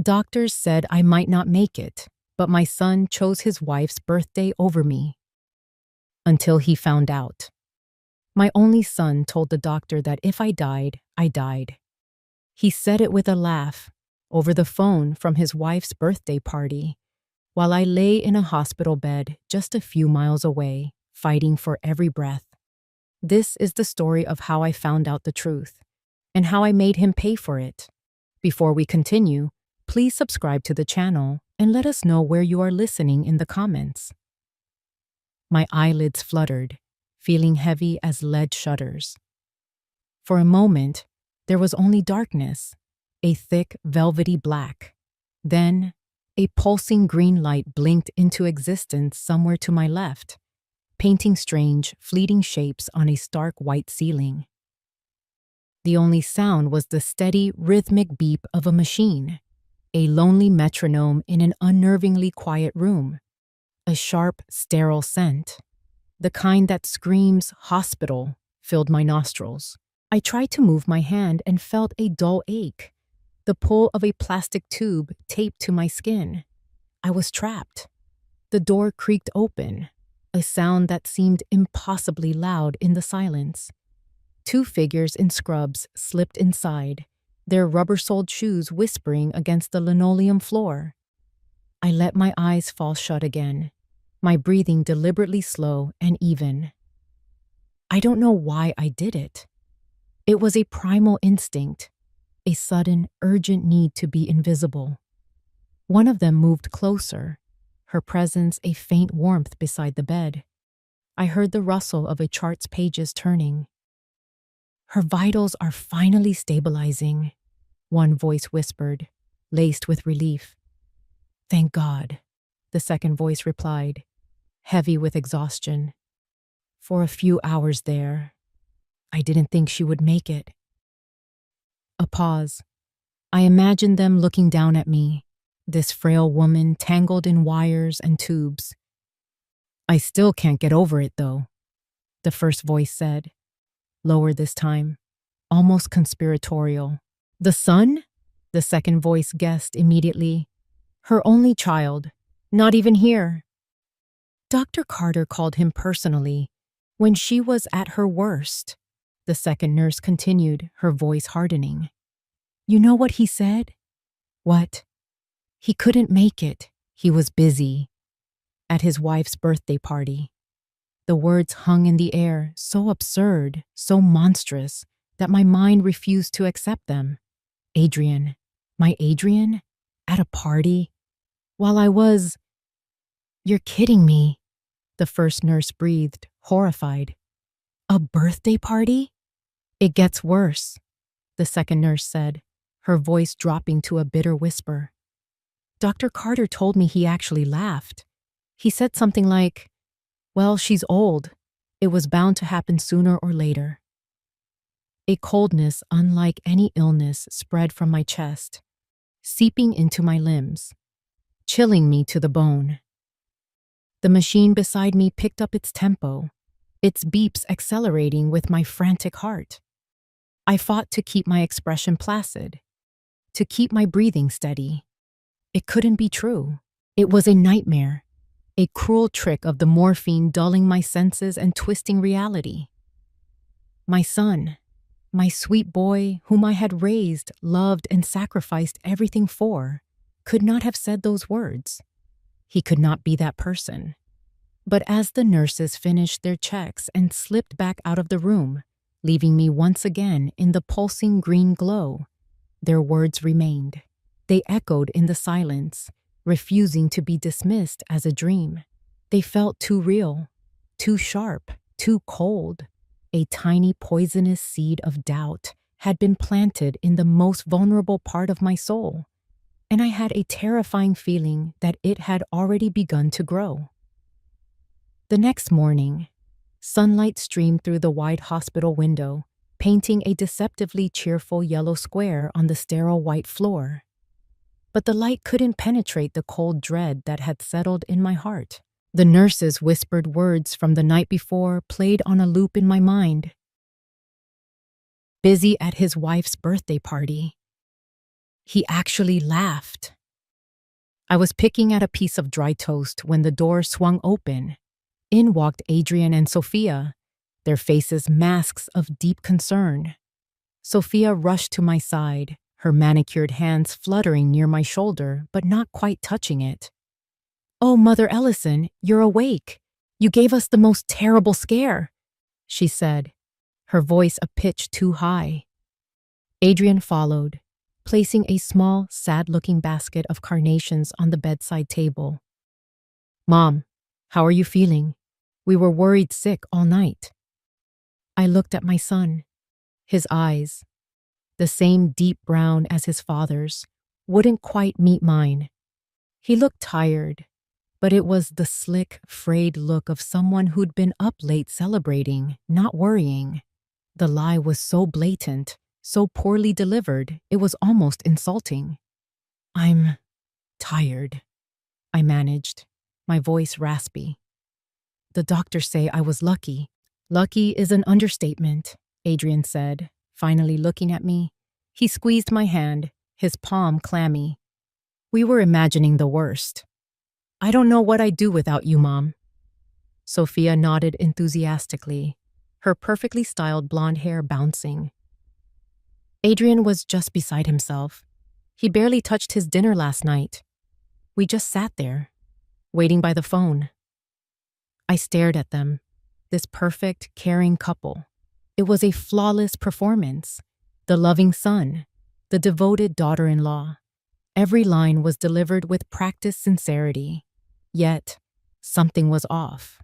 Doctors said I might not make it, but my son chose his wife's birthday over me. Until he found out. My only son told the doctor that if I died, I died. He said it with a laugh, over the phone from his wife's birthday party, while I lay in a hospital bed just a few miles away, fighting for every breath. This is the story of how I found out the truth, and how I made him pay for it. Before we continue, please subscribe to the channel and let us know where you are listening in the comments. My eyelids fluttered, feeling heavy as lead shutters. For a moment, there was only darkness, a thick, velvety black. Then, a pulsing green light blinked into existence somewhere to my left, painting strange, fleeting shapes on a stark white ceiling. The only sound was the steady, rhythmic beep of a machine, a lonely metronome in an unnervingly quiet room, a sharp, sterile scent. The kind that screams hospital filled my nostrils. I tried to move my hand and felt a dull ache, the pull of a plastic tube taped to my skin. I was trapped. The door creaked open, a sound that seemed impossibly loud in the silence. Two figures in scrubs slipped inside, their rubber-soled shoes whispering against the linoleum floor. I let my eyes fall shut again, my breathing deliberately slow and even. I don't know why I did it. It was a primal instinct, a sudden, urgent need to be invisible. One of them moved closer, her presence a faint warmth beside the bed. I heard the rustle of a chart's pages turning. "Her vitals are finally stabilizing," one voice whispered, laced with relief. "Thank God," the second voice replied, heavy with exhaustion. "For a few hours there, I didn't think she would make it." A pause. I imagined them looking down at me, this frail woman tangled in wires and tubes. "I still can't get over it, though," the first voice said, lower this time, almost conspiratorial. "The son?" the second voice guessed immediately. "Her only child, not even here." Dr. Carter called him personally when she was at her worst, the second nurse continued, her voice hardening. "You know what he said?" "What?" "He couldn't make it. He was busy." At his wife's birthday party. The words hung in the air, so absurd, so monstrous, that my mind refused to accept them. Adrian. My Adrian? At a party? While I was... "You're kidding me," the first nurse breathed, horrified. "A birthday party?" "It gets worse," the second nurse said, her voice dropping to a bitter whisper. "Dr. Carter told me he actually laughed. He said something like, 'Well, she's old. It was bound to happen sooner or later.'" A coldness unlike any illness spread from my chest, seeping into my limbs, chilling me to the bone. The machine beside me picked up its tempo, its beeps accelerating with my frantic heart. I fought to keep my expression placid, to keep my breathing steady. It couldn't be true. It was a nightmare, a cruel trick of the morphine dulling my senses and twisting reality. My son, my sweet boy whom I had raised, loved, and sacrificed everything for, could not have said those words. He could not be that person. But as the nurses finished their checks and slipped back out of the room, leaving me once again in the pulsing green glow, their words remained. They echoed in the silence, refusing to be dismissed as a dream. They felt too real, too sharp, too cold. A tiny poisonous seed of doubt had been planted in the most vulnerable part of my soul, and I had a terrifying feeling that it had already begun to grow. The next morning, sunlight streamed through the wide hospital window, painting a deceptively cheerful yellow square on the sterile white floor. But the light couldn't penetrate the cold dread that had settled in my heart. The nurse's whispered words from the night before played on a loop in my mind. "Busy at his wife's birthday party." He actually laughed. I was picking at a piece of dry toast when the door swung open. In walked Adrian and Sophia, their faces masks of deep concern. Sophia rushed to my side, her manicured hands fluttering near my shoulder but not quite touching it. "Oh, Mother Ellison, you're awake. You gave us the most terrible scare," she said, her voice a pitch too high. Adrian followed, placing a small, sad-looking basket of carnations on the bedside table. "Mom, how are you feeling? We were worried sick all night." I looked at my son. His eyes, the same deep brown as his father's, wouldn't quite meet mine. He looked tired, but it was the slick, frayed look of someone who'd been up late celebrating, not worrying. The lie was so blatant, so poorly delivered, it was almost insulting. "I'm tired," I managed, my voice raspy. "The doctors say I was lucky." "Lucky is an understatement," Adrian said, finally looking at me. He squeezed my hand, his palm clammy. "We were imagining the worst. I don't know what I'd do without you, Mom." Sophia nodded enthusiastically, her perfectly styled blonde hair bouncing. Adrian was just beside himself. He barely touched his dinner last night. We just sat there, waiting by the phone. I stared at them, this perfect, caring couple. It was a flawless performance. The loving son, the devoted daughter-in-law. Every line was delivered with practiced sincerity. Yet, something was off.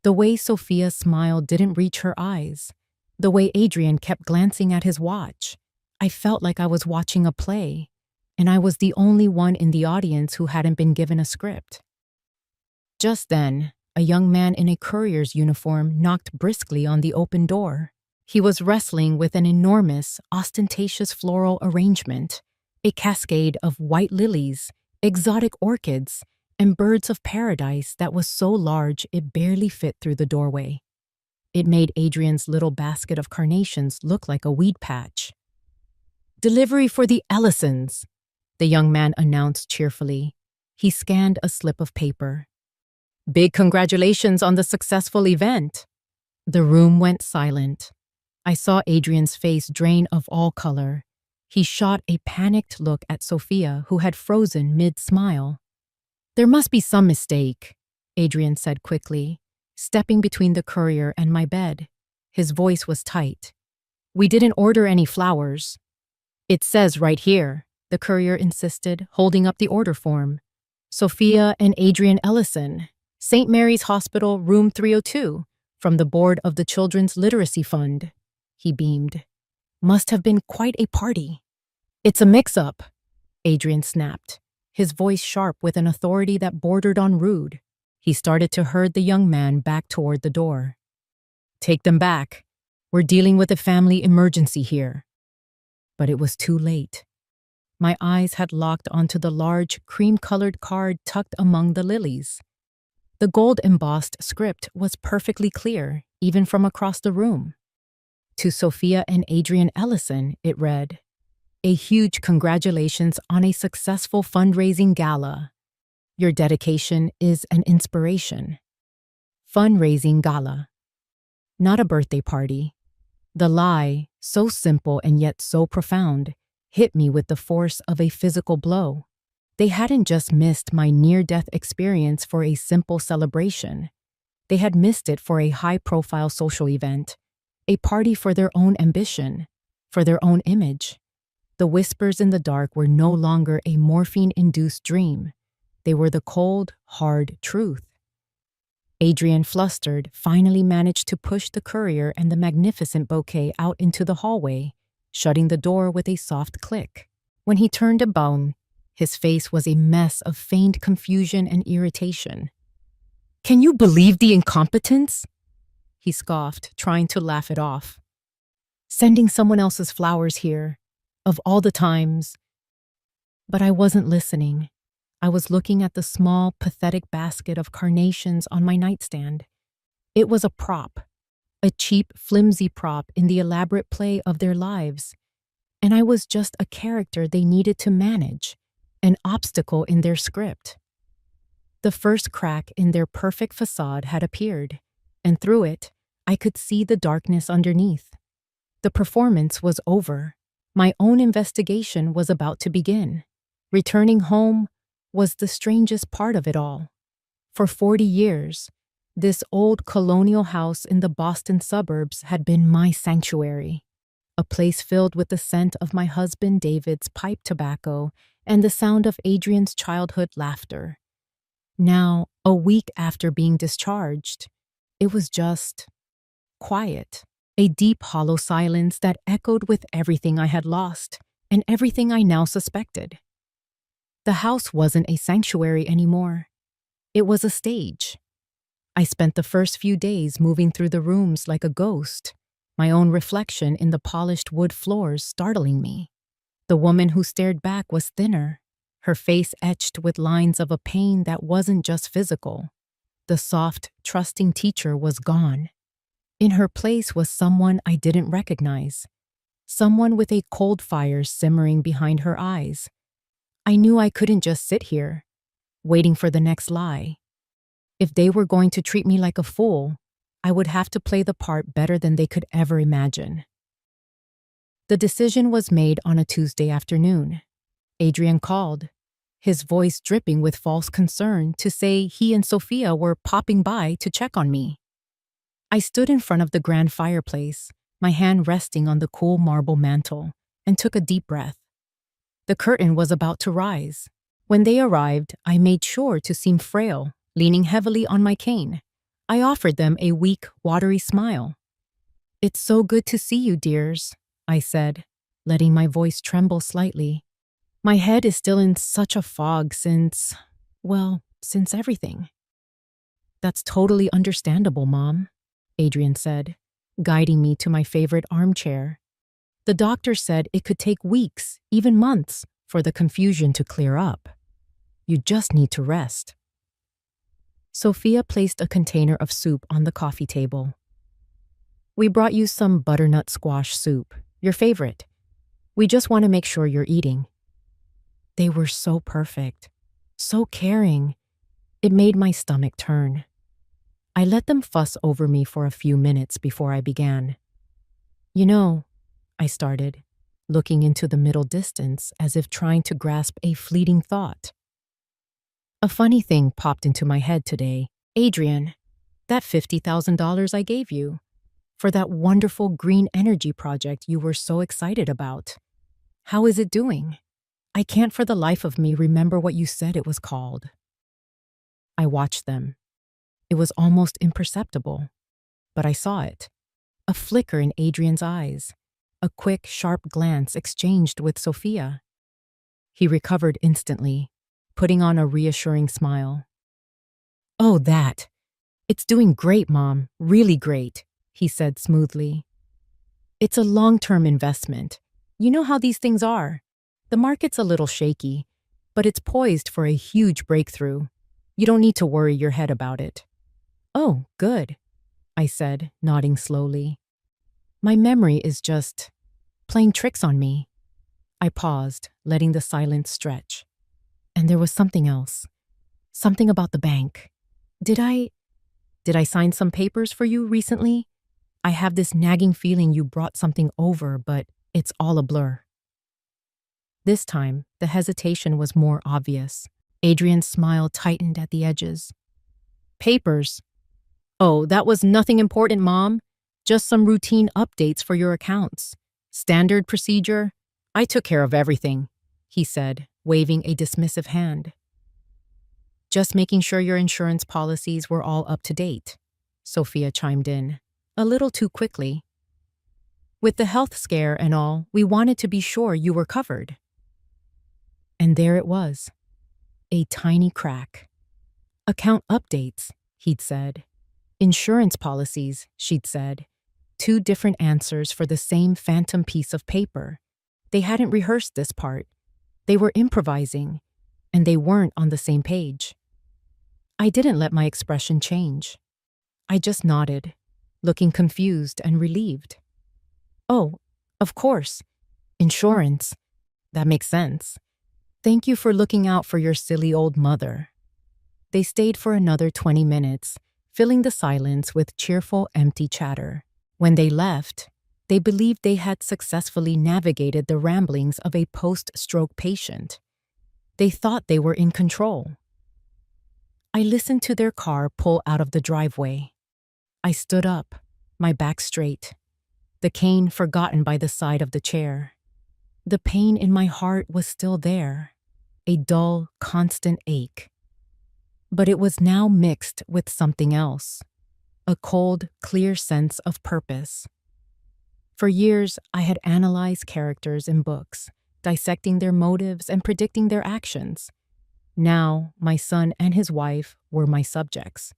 The way Sophia smiled didn't reach her eyes. The way Adrian kept glancing at his watch. I felt like I was watching a play, and I was the only one in the audience who hadn't been given a script. Just then, a young man in a courier's uniform knocked briskly on the open door. He was wrestling with an enormous, ostentatious floral arrangement, a cascade of white lilies, exotic orchids, and birds of paradise that was so large it barely fit through the doorway. It made Adrian's little basket of carnations look like a weed patch. "Delivery for the Ellisons," the young man announced cheerfully. He scanned a slip of paper. "Big congratulations on the successful event." The room went silent. I saw Adrian's face drain of all color. He shot a panicked look at Sophia, who had frozen mid-smile. "There must be some mistake," Adrian said quickly, stepping between the courier and my bed. His voice was tight. "We didn't order any flowers." "It says right here," the courier insisted, holding up the order form. "Sophia and Adrian Ellison, St. Mary's Hospital, room 302, from the board of the Children's Literacy Fund." He beamed. "Must have been quite a party." "It's a mix-up," Adrian snapped, his voice sharp with an authority that bordered on rude. He started to herd the young man back toward the door. "Take them back. We're dealing with a family emergency here." But it was too late. My eyes had locked onto the large, cream-colored card tucked among the lilies. The gold-embossed script was perfectly clear, even from across the room. To Sophia and Adrian Ellison, it read, "A huge congratulations on a successful fundraising gala. Your dedication is an inspiration." Fundraising gala. Not a birthday party. The lie, so simple and yet so profound, hit me with the force of a physical blow. They hadn't just missed my near-death experience for a simple celebration. They had missed it for a high-profile social event, a party for their own ambition, for their own image. The whispers in the dark were no longer a morphine-induced dream. They were the cold, hard truth. Adrian, flustered, finally managed to push the courier and the magnificent bouquet out into the hallway, shutting the door with a soft click. When he turned about, his face was a mess of feigned confusion and irritation. "Can you believe the incompetence?" he scoffed, trying to laugh it off. "Sending someone else's flowers here, of all the times." But I wasn't listening. I was looking at the small, pathetic basket of carnations on my nightstand. It was a prop, a cheap, flimsy prop in the elaborate play of their lives. and I was just a character they needed to manage, an obstacle in their script. The first crack in their perfect facade had appeared, and through it, I could see the darkness underneath. The performance was over. My own investigation was about to begin. Returning home was the strangest part of it all. For 40 years, this old colonial house in the Boston suburbs had been my sanctuary, a place filled with the scent of my husband David's pipe tobacco and the sound of Adrian's childhood laughter. Now, a week after being discharged, it was just quiet, a deep, hollow silence that echoed with everything I had lost and everything I now suspected. The house wasn't a sanctuary anymore. It was a stage. I spent the first few days moving through the rooms like a ghost, my own reflection in the polished wood floors startling me. The woman who stared back was thinner, her face etched with lines of a pain that wasn't just physical. The soft, trusting teacher was gone. In her place was someone I didn't recognize, someone with a cold fire simmering behind her eyes. I knew I couldn't just sit here, waiting for the next lie. If they were going to treat me like a fool, I would have to play the part better than they could ever imagine. The decision was made on a Tuesday afternoon. Adrian called, his voice dripping with false concern, to say he and Sophia were popping by to check on me. I stood in front of the grand fireplace, my hand resting on the cool marble mantel, and took a deep breath. The curtain was about to rise. When they arrived, I made sure to seem frail, leaning heavily on my cane. I offered them a weak, watery smile. "It's so good to see you, dears," I said, letting my voice tremble slightly. My head is still in such a fog since everything. "That's totally understandable, Mom," Adrian said, guiding me to my favorite armchair. "The doctor said it could take weeks, even months, for the confusion to clear up. You just need to rest." Sophia placed a container of soup on the coffee table. "We brought you some butternut squash soup, your favorite. We just want to make sure you're eating." They were so perfect, so caring. It made my stomach turn. I let them fuss over me for a few minutes before I began. "You know," I started, looking into the middle distance as if trying to grasp a fleeting thought. "A funny thing popped into my head today. Adrian, that $50,000 I gave you for that wonderful green energy project you were so excited about. How is it doing? I can't for the life of me remember what you said it was called." I watched them. It was almost imperceptible, but I saw it. A flicker in Adrian's eyes, a quick, sharp glance exchanged with Sophia. He recovered instantly, putting on a reassuring smile. "Oh, that. It's doing great, Mom, really great," he said smoothly. "It's a long-term investment. You know how these things are. The market's a little shaky, but it's poised for a huge breakthrough. You don't need to worry your head about it." "Oh, good," I said, nodding slowly. "My memory is just playing tricks on me." I paused, letting the silence stretch. And there was something else. Something about the bank. Did I sign some papers for you recently? I have this nagging feeling you brought something over, but it's all a blur. This time, the hesitation was more obvious. Adrian's smile tightened at the edges. "Papers? Oh, that was nothing important, Mom. Just some routine updates for your accounts. Standard procedure. I took care of everything," he said, waving a dismissive hand. "Just making sure your insurance policies were all up to date," Sophia chimed in, a little too quickly. "With the health scare and all, we wanted to be sure you were covered." And there it was, a tiny crack. "Account updates," he'd said. "Insurance policies," she'd said. Two different answers for the same phantom piece of paper. They hadn't rehearsed this part. They were improvising, and they weren't on the same page. I didn't let my expression change. I just nodded, looking confused and relieved. "Oh, of course. Insurance. That makes sense. Thank you for looking out for your silly old mother. They stayed for another 20 minutes, filling the silence with cheerful, empty chatter. When they left, they believed they had successfully navigated the ramblings of a post-stroke patient. They thought they were in control. I listened to their car pull out of the driveway. I stood up, my back straight, the cane forgotten by the side of the chair. The pain in my heart was still there, a dull, constant ache. But it was now mixed with something else, a cold, clear sense of purpose. For years, I had analyzed characters in books, dissecting their motives and predicting their actions. Now, my son and his wife were my subjects.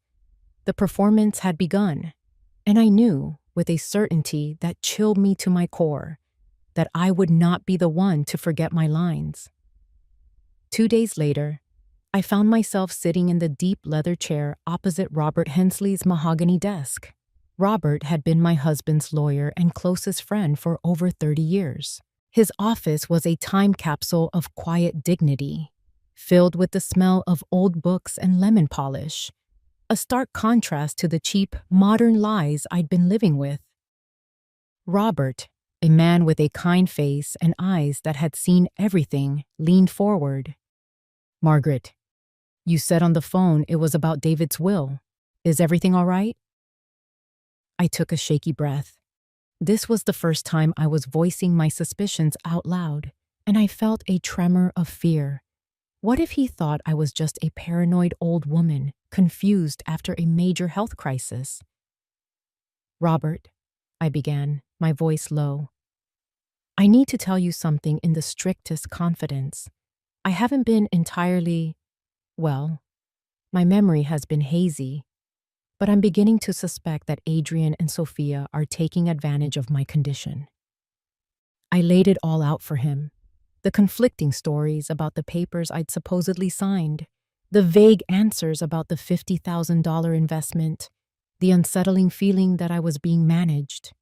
The performance had begun, and I knew, with a certainty that chilled me to my core, that I would not be the one to forget my lines. 2 days later, I found myself sitting in the deep leather chair opposite Robert Hensley's mahogany desk. Robert had been my husband's lawyer and closest friend for over 30 years. His office was a time capsule of quiet dignity, filled with the smell of old books and lemon polish, a stark contrast to the cheap, modern lies I'd been living with. Robert, a man with a kind face and eyes that had seen everything, leaned forward. "Margaret, you said on the phone it was about David's will. Is everything all right?" I took a shaky breath. This was the first time I was voicing my suspicions out loud, and I felt a tremor of fear. What if he thought I was just a paranoid old woman, confused after a major health crisis? "Robert," I began, my voice low, "I need to tell you something in the strictest confidence. I haven't been entirely, well, my memory has been hazy, but I'm beginning to suspect that Adrian and Sophia are taking advantage of my condition." I laid it all out for him. The conflicting stories about the papers I'd supposedly signed, the vague answers about the $50,000 investment, the unsettling feeling that I was being managed,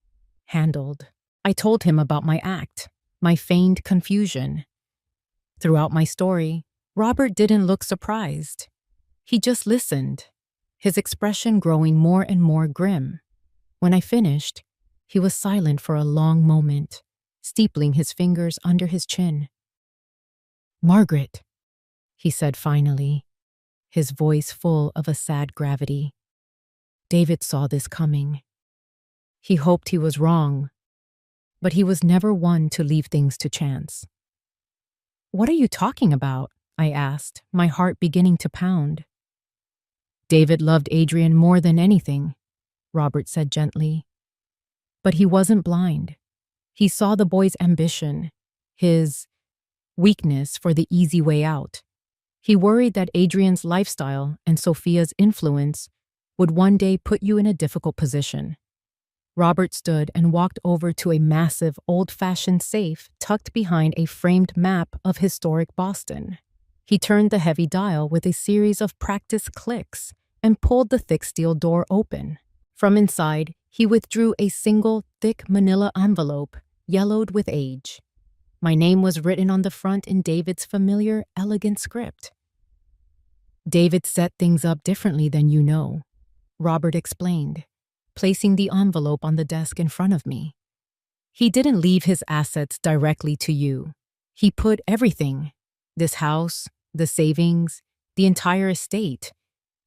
handled. I told him about my act, my feigned confusion. Throughout my story, Robert didn't look surprised. He just listened, his expression growing more and more grim. When I finished, he was silent for a long moment, steepling his fingers under his chin. "Margaret," he said finally, his voice full of a sad gravity. "David saw this coming. He hoped he was wrong, but he was never one to leave things to chance." "What are you talking about?" I asked, my heart beginning to pound. "David loved Adrian more than anything," Robert said gently. "But he wasn't blind. He saw the boy's ambition, his weakness for the easy way out. He worried that Adrian's lifestyle and Sophia's influence would one day put you in a difficult position." Robert stood and walked over to a massive, old-fashioned safe tucked behind a framed map of historic Boston. He turned the heavy dial with a series of practiced clicks and pulled the thick steel door open. From inside, he withdrew a single, thick manila envelope, yellowed with age. My name was written on the front in David's familiar, elegant script. "David set things up differently than you know," Robert explained, placing the envelope on the desk in front of me. "He didn't leave his assets directly to you. He put everything, this house, the savings, the entire estate,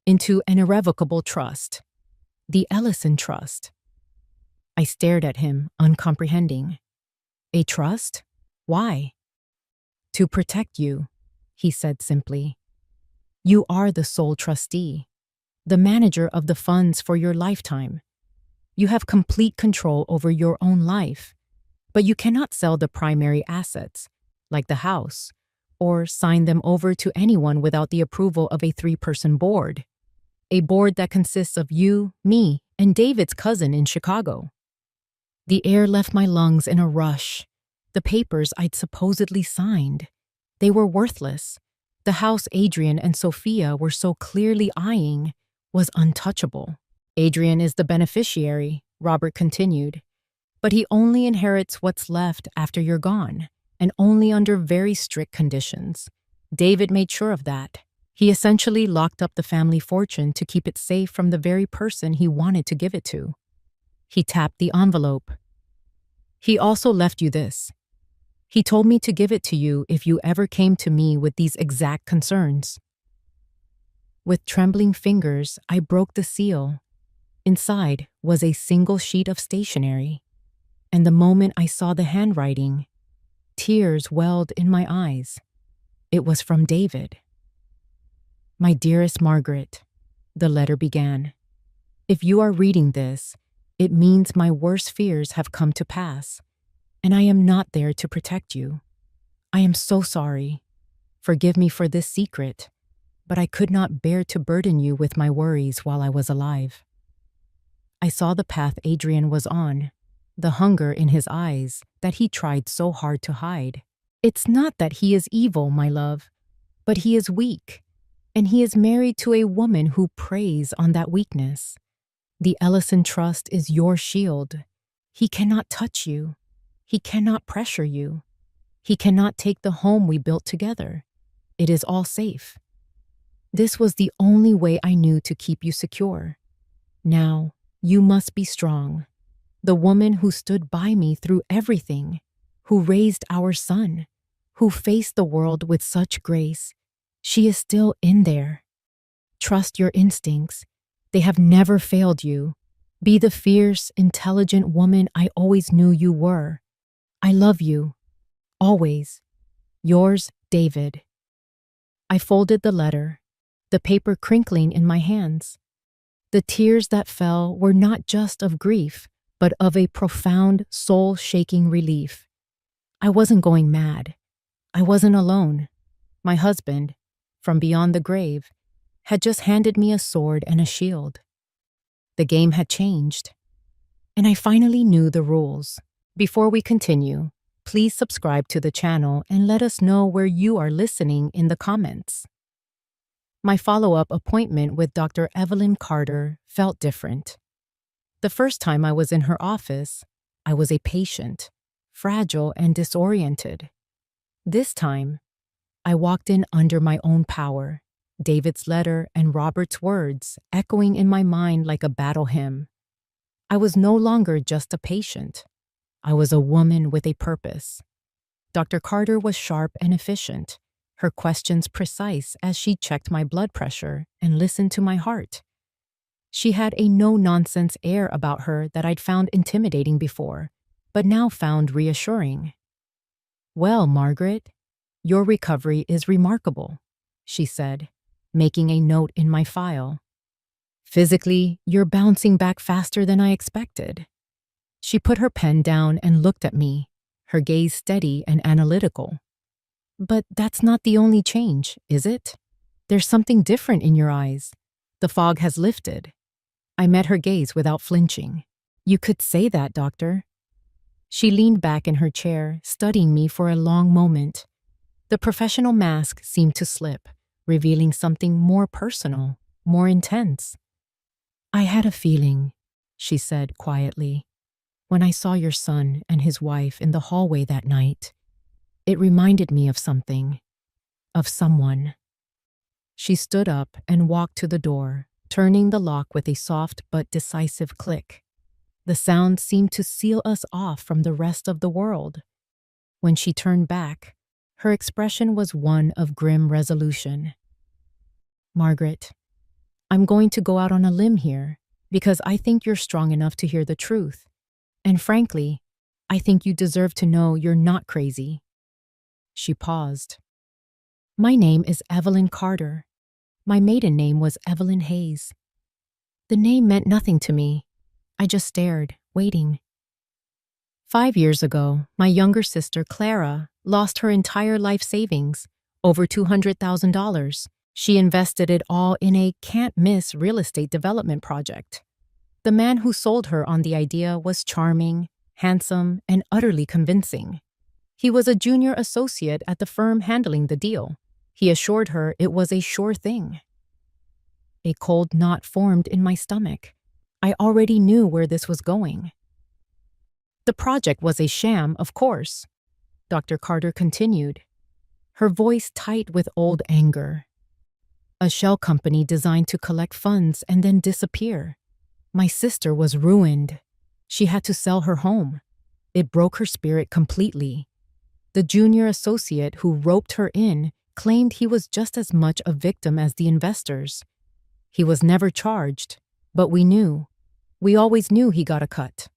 into an irrevocable trust, the Ellison Trust." I stared at him, uncomprehending. "A trust? Why?" "To protect you," he said simply. "You are the sole trustee, the manager of the funds for your lifetime. You have complete control over your own life, but you cannot sell the primary assets, like the house, or sign them over to anyone without the approval of a 3-person board, a board that consists of you, me, and David's cousin in Chicago." The air left my lungs in a rush. The papers I'd supposedly signed, they were worthless. The house Adrian and Sophia were so clearly eyeing was untouchable. "Adrian is the beneficiary," Robert continued. But he only inherits what's left after you're gone, and only under very strict conditions. David made sure of that. He essentially locked up the family fortune to keep it safe from the very person he wanted to give it to. He tapped the envelope. He also left you this. He told me to give it to you if you ever came to me with these exact concerns. With trembling fingers, I broke the seal. Inside was a single sheet of stationery, and the moment I saw the handwriting, tears welled in my eyes. It was from David. My dearest Margaret, the letter began. If you are reading this, it means my worst fears have come to pass, and I am not there to protect you. I am so sorry. Forgive me for this secret, but I could not bear to burden you with my worries while I was alive. I saw the path Adrian was on, the hunger in his eyes that he tried so hard to hide. It's not that he is evil, my love, but he is weak, and he is married to a woman who preys on that weakness. The Ellison Trust is your shield. He cannot touch you. He cannot pressure you. He cannot take the home we built together. It is all safe. This was the only way I knew to keep you secure. Now, you must be strong. The woman who stood by me through everything, who raised our son, who faced the world with such grace, she is still in there. Trust your instincts. They have never failed you. Be the fierce, intelligent woman I always knew you were. I love you. Always. Yours, David. I folded the letter, the paper crinkling in my hands. The tears that fell were not just of grief, but of a profound, soul-shaking relief. I wasn't going mad. I wasn't alone. My husband, from beyond the grave, had just handed me a sword and a shield. The game had changed, and I finally knew the rules. Before we continue, please subscribe to the channel and let us know where you are listening in the comments. My follow-up appointment with Dr. Evelyn Carter felt different. The first time I was in her office, I was a patient, fragile and disoriented. This time, I walked in under my own power, David's letter and Robert's words echoing in my mind like a battle hymn. I was no longer just a patient. I was a woman with a purpose. Dr. Carter was sharp and efficient, her questions precise as she checked my blood pressure and listened to my heart. She had a no-nonsense air about her that I'd found intimidating before, but now found reassuring. "Well, Margaret, your recovery is remarkable," she said, making a note in my file. "Physically, you're bouncing back faster than I expected." She put her pen down and looked at me, her gaze steady and analytical. "But that's not the only change, is it? There's something different in your eyes. The fog has lifted." I met her gaze without flinching. "You could say that, doctor." She leaned back in her chair, studying me for a long moment. The professional mask seemed to slip, revealing something more personal, more intense. "I had a feeling," she said quietly. "When I saw your son and his wife in the hallway that night, it reminded me of something, of someone." She stood up and walked to the door, turning the lock with a soft but decisive click. The sound seemed to seal us off from the rest of the world. When she turned back, her expression was one of grim resolution. "Margaret, I'm going to go out on a limb here because I think you're strong enough to hear the truth. And frankly, I think you deserve to know you're not crazy." She paused. "My name is Evelyn Carter. My maiden name was Evelyn Hayes." The name meant nothing to me. I just stared, waiting. 5 years ago, my younger sister, Clara, lost her entire life savings, over $200,000. She invested it all in a can't-miss real estate development project. The man who sold her on the idea was charming, handsome, and utterly convincing. He was a junior associate at the firm handling the deal. He assured her it was a sure thing. A cold knot formed in my stomach. I already knew where this was going. The project was a sham, of course, Dr. Carter continued, her voice tight with old anger. A shell company designed to collect funds and then disappear. My sister was ruined. She had to sell her home. It broke her spirit completely. The junior associate who roped her in claimed he was just as much a victim as the investors. He was never charged, but we knew. We always knew he got a cut.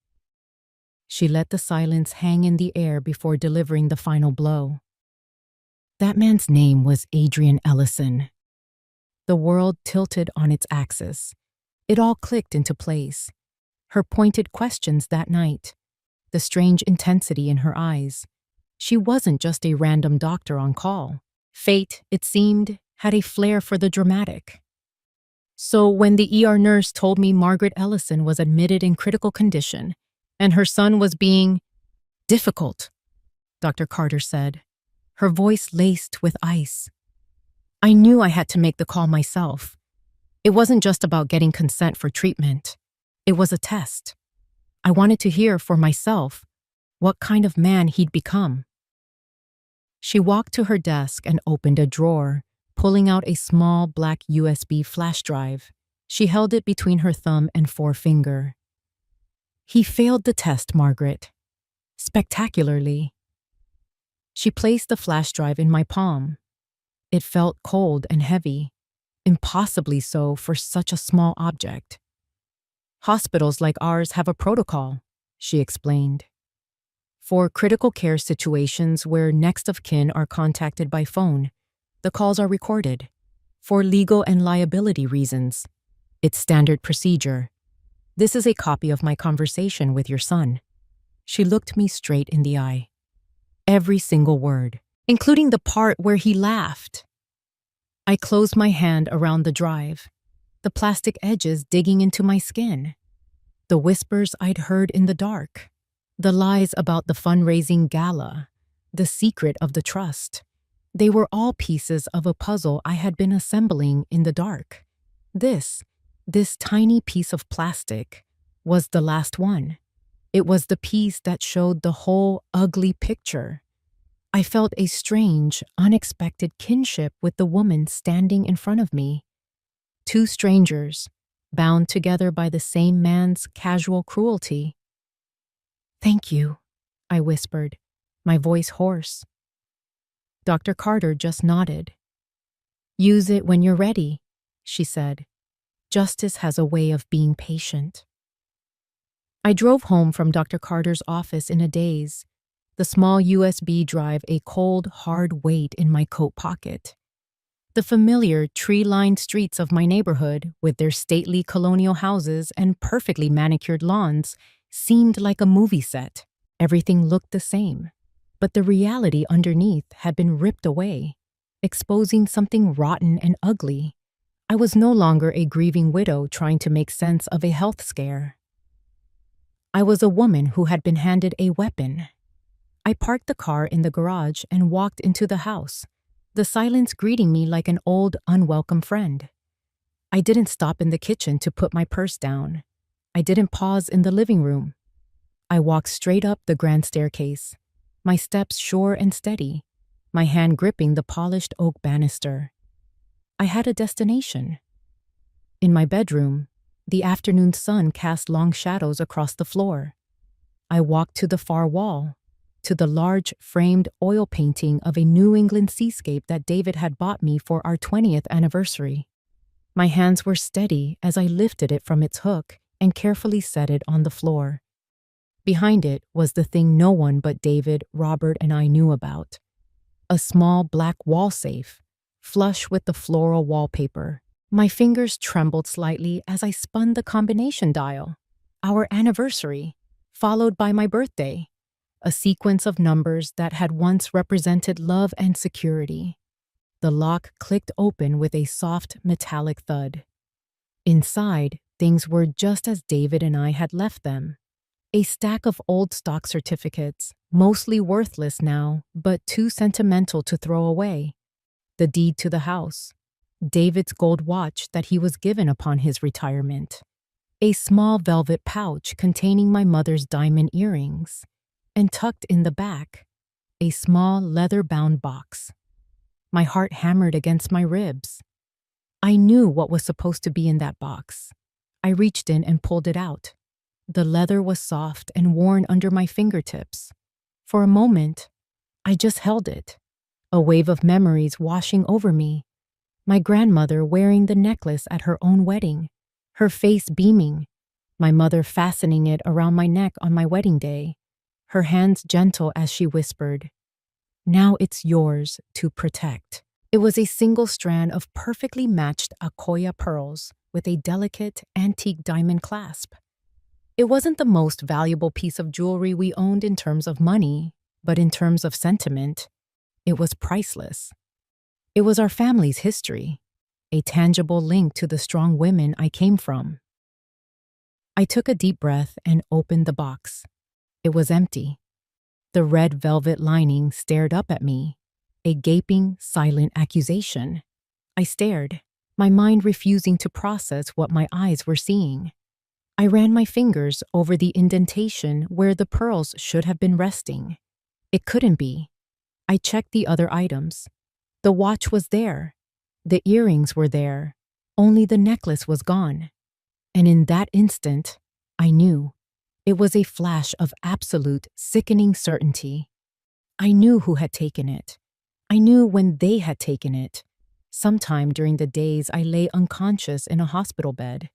She let the silence hang in the air before delivering the final blow. That man's name was Adrian Ellison. The world tilted on its axis. It all clicked into place. Her pointed questions that night, the strange intensity in her eyes. She wasn't just a random doctor on call. Fate, it seemed, had a flair for the dramatic. So when the ER nurse told me Margaret Ellison was admitted in critical condition and her son was being difficult, Dr. Carter said, her voice laced with ice. I knew I had to make the call myself. It wasn't just about getting consent for treatment. It was a test. I wanted to hear for myself what kind of man he'd become. She walked to her desk and opened a drawer, pulling out a small black USB flash drive. She held it between her thumb and forefinger. He failed the test, Margaret. Spectacularly. She placed the flash drive in my palm. It felt cold and heavy, impossibly so for such a small object. Hospitals like ours have a protocol, she explained. For critical care situations where next of kin are contacted by phone, the calls are recorded. For legal and liability reasons, it's standard procedure. This is a copy of my conversation with your son. She looked me straight in the eye. Every single word, including the part where he laughed. I closed my hand around the drive, the plastic edges digging into my skin. The whispers I'd heard in the dark. The lies about the fundraising gala. The secret of the trust. They were all pieces of a puzzle I had been assembling in the dark. This tiny piece of plastic was the last one. It was the piece that showed the whole ugly picture. I felt a strange, unexpected kinship with the woman standing in front of me. Two strangers, bound together by the same man's casual cruelty. Thank you, I whispered, my voice hoarse. Dr. Carter just nodded. Use it when you're ready, she said. Justice has a way of being patient. I drove home from Dr. Carter's office in a daze, the small USB drive a cold, hard weight in my coat pocket. The familiar, tree-lined streets of my neighborhood, with their stately colonial houses and perfectly manicured lawns, seemed like a movie set. Everything looked the same, but the reality underneath had been ripped away, exposing something rotten and ugly. I was no longer a grieving widow trying to make sense of a health scare. I was a woman who had been handed a weapon. I parked the car in the garage and walked into the house, the silence greeting me like an old, unwelcome friend. I didn't stop in the kitchen to put my purse down. I didn't pause in the living room. I walked straight up the grand staircase, my steps sure and steady, my hand gripping the polished oak banister. I had a destination. In my bedroom, the afternoon sun cast long shadows across the floor. I walked to the far wall, to the large framed oil painting of a New England seascape that David had bought me for our 20th anniversary. My hands were steady as I lifted it from its hook and carefully set it on the floor. Behind it was the thing no one but David, Robert, and I knew about. A small black wall safe, flush with the floral wallpaper. My fingers trembled slightly as I spun the combination dial. Our anniversary, followed by my birthday. A sequence of numbers that had once represented love and security. The lock clicked open with a soft, metallic thud. Inside, things were just as David and I had left them. A stack of old stock certificates, mostly worthless now, but too sentimental to throw away. The deed to the house. David's gold watch that he was given upon his retirement. a small velvet pouch containing my mother's diamond earrings, and tucked in the back, a small leather-bound box. My heart hammered against my ribs. I knew what was supposed to be in that box. I reached in and pulled it out. The leather was soft and worn under my fingertips. For a moment, I just held it, a wave of memories washing over me. My grandmother wearing the necklace at her own wedding, her face beaming, my mother fastening it around my neck on my wedding day, her hands gentle as she whispered, "Now it's yours to protect." It was a single strand of perfectly matched Akoya pearls with a delicate antique diamond clasp. It wasn't the most valuable piece of jewelry we owned in terms of money, but in terms of sentiment, it was priceless. It was our family's history, a tangible link to the strong women I came from. I took a deep breath and opened the box. It was empty. The red velvet lining stared up at me, a gaping, silent accusation. I stared, my mind refusing to process what my eyes were seeing. I ran my fingers over the indentation where the pearls should have been resting. It couldn't be. I checked the other items. The watch was there. The earrings were there. Only the necklace was gone. And in that instant, I knew. It was a flash of absolute, sickening certainty. I knew who had taken it. I knew when they had taken it. Sometime during the days I lay unconscious in a hospital bed.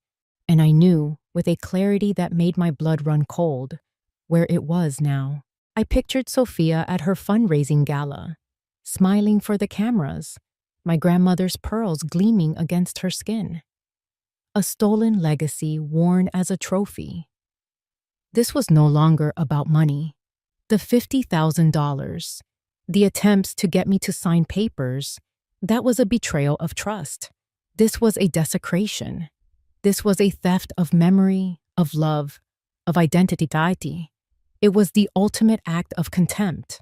And I knew, with a clarity that made my blood run cold, where it was now. I pictured Sophia at her fundraising gala, smiling for the cameras, my grandmother's pearls gleaming against her skin. A stolen legacy worn as a trophy. This was no longer about money. The $50,000, the attempts to get me to sign papers, that was a betrayal of trust. This was a desecration. This was a theft of memory, of love, of identity. It was the ultimate act of contempt,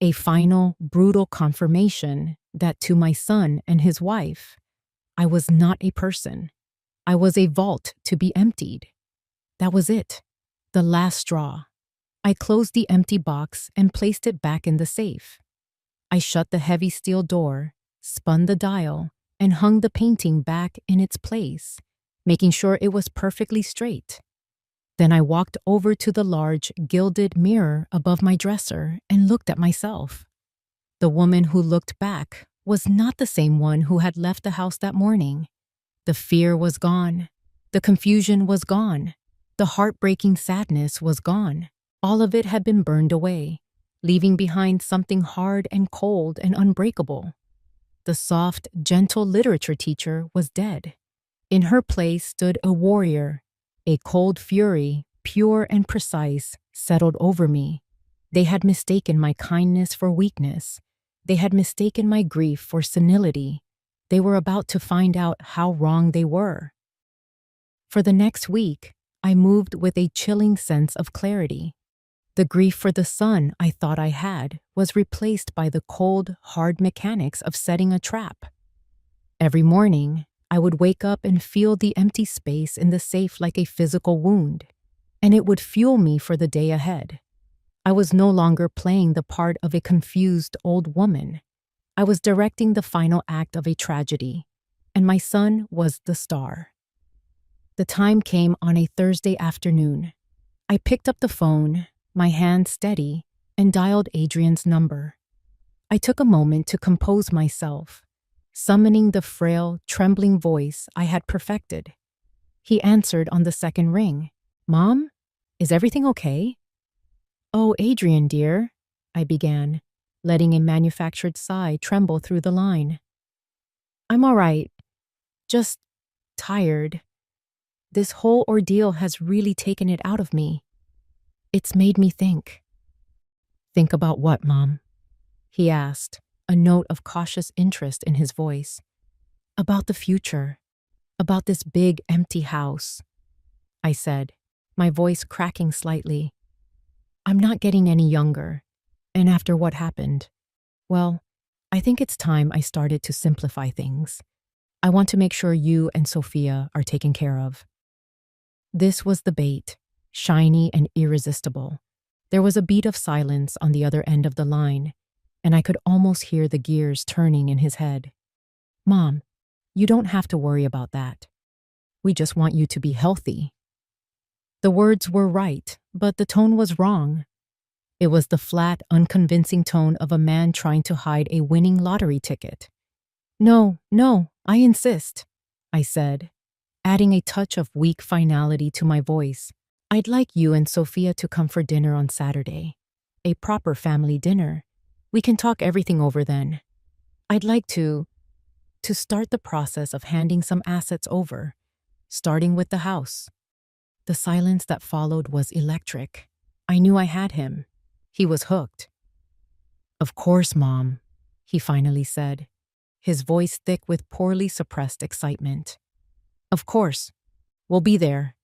a final, brutal confirmation that to my son and his wife, I was not a person. I was a vault to be emptied. That was it, the last straw. I closed the empty box and placed it back in the safe. I shut the heavy steel door, spun the dial, and hung the painting back in its place, making sure it was perfectly straight. Then I walked over to the large, gilded mirror above my dresser and looked at myself. The woman who looked back was not the same one who had left the house that morning. The fear was gone. The confusion was gone. The heartbreaking sadness was gone. All of it had been burned away, leaving behind something hard and cold and unbreakable. The soft, gentle literature teacher was dead. In her place stood a warrior. A cold fury, pure and precise, settled over me. They had mistaken my kindness for weakness. They had mistaken my grief for senility. They were about to find out how wrong they were. For the next week, I moved with a chilling sense of clarity. The grief for the son I thought I had was replaced by the cold, hard mechanics of setting a trap. Every morning, I would wake up and feel the empty space in the safe like a physical wound, and it would fuel me for the day ahead. I was no longer playing the part of a confused old woman. I was directing the final act of a tragedy, and my son was the star. The time came on a Thursday afternoon. I picked up the phone, my hand steady, and dialed Adrian's number. I took a moment to compose myself, summoning the frail, trembling voice I had perfected. He answered on the second ring. "Mom, is everything okay?" "Oh, Adrian, dear," I began, letting a manufactured sigh tremble through the line. "I'm all right. Just tired. This whole ordeal has really taken it out of me. It's made me think." "Think about what, Mom?" he asked, a note of cautious interest in his voice. "About the future. About this big, empty house," I said, my voice cracking slightly. "I'm not getting any younger, and after what happened, well, I think it's time I started to simplify things. I want to make sure you and Sophia are taken care of." This was the bait, shiny and irresistible. There was a beat of silence on the other end of the line, and I could almost hear the gears turning in his head. Mom, you don't have to worry about that. We just want you to be healthy. The words were right, but the tone was wrong. It was the flat, unconvincing tone of a man trying to hide a winning lottery ticket. No, I insist, I said, adding a touch of weak finality to my voice. I'd like you and Sophia to come for dinner on Saturday. A proper family dinner. We can talk everything over then. I'd like to start the process of handing some assets over, starting with the house. The silence that followed was electric. I knew I had him. He was hooked. Of course, Mom, he finally said, his voice thick with poorly suppressed excitement. Of course. We'll be there.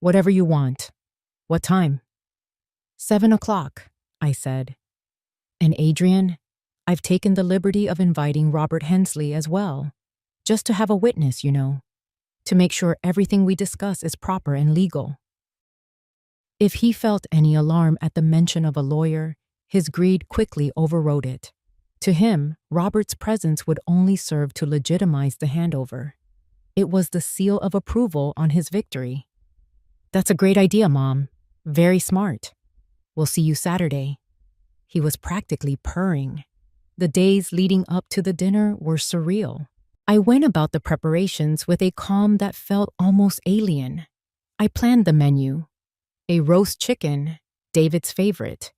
Whatever you want. What time? 7 o'clock, I said. And Adrian, I've taken the liberty of inviting Robert Hensley as well, just to have a witness, to make sure everything we discuss is proper and legal. If he felt any alarm at the mention of a lawyer, his greed quickly overrode it. To him, Robert's presence would only serve to legitimize the handover. It was the seal of approval on his victory. That's a great idea, Mom. Very smart. We'll see you Saturday. He was practically purring. The days leading up to the dinner were surreal. I went about the preparations with a calm that felt almost alien. I planned the menu. A roast chicken, David's favorite.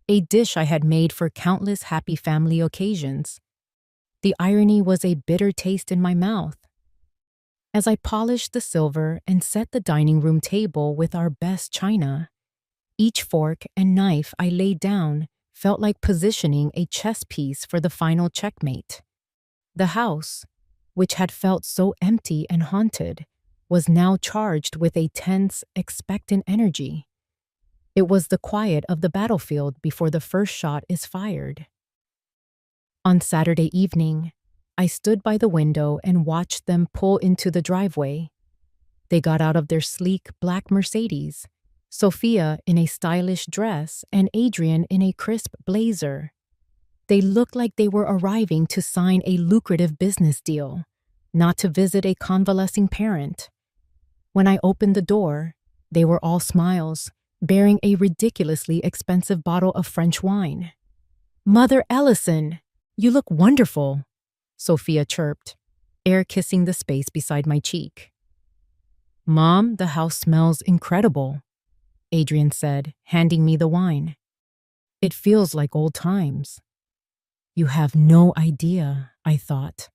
A dish I had made for countless happy family occasions. The irony was a bitter taste in my mouth. As I polished the silver and set the dining room table with our best china, each fork and knife I laid down felt like positioning a chess piece for the final checkmate. The house, which had felt so empty and haunted, was now charged with a tense, expectant energy. It was the quiet of the battlefield before the first shot is fired. On Saturday evening, I stood by the window and watched them pull into the driveway. They got out of their sleek black Mercedes, Sophia in a stylish dress and Adrian in a crisp blazer. They looked like they were arriving to sign a lucrative business deal, not to visit a convalescing parent. When I opened the door, they were all smiles, bearing a ridiculously expensive bottle of French wine. Mother Ellison, you look wonderful, Sophia chirped, air kissing the space beside my cheek. Mom, the house smells incredible, Adrian said, handing me the wine. It feels like old times. You have no idea, I thought.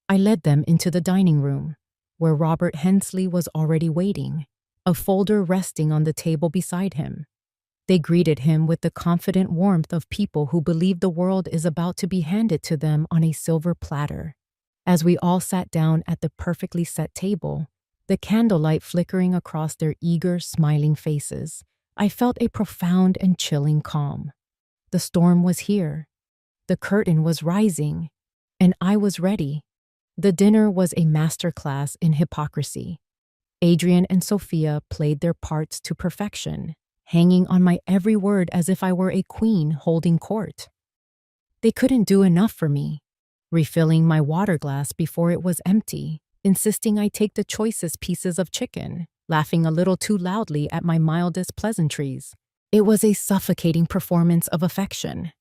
I led them into the dining room, where Robert Hensley was already waiting, a folder resting on the table beside him. They greeted him with the confident warmth of people who believe the world is about to be handed to them on a silver platter. As we all sat down at the perfectly set table, the candlelight flickering across their eager, smiling faces, I felt a profound and chilling calm. The storm was here. The curtain was rising, and I was ready. The dinner was a masterclass in hypocrisy. Adrian and Sophia played their parts to perfection, hanging on my every word as if I were a queen holding court. They couldn't do enough for me, refilling my water glass before it was empty, insisting I take the choicest pieces of chicken, laughing a little too loudly at my mildest pleasantries. It was a suffocating performance of affection.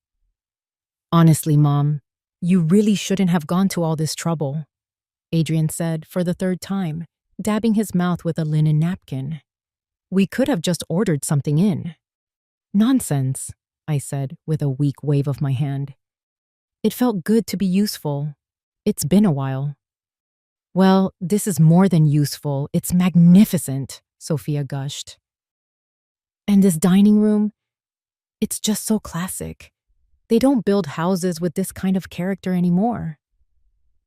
Honestly, Mom, you really shouldn't have gone to all this trouble, Adrian said for the third time, dabbing his mouth with a linen napkin. We could have just ordered something in. Nonsense, I said with a weak wave of my hand. It felt good to be useful. It's been a while. Well, this is more than useful. It's magnificent, Sophia gushed. And this dining room? It's just so classic. They don't build houses with this kind of character anymore.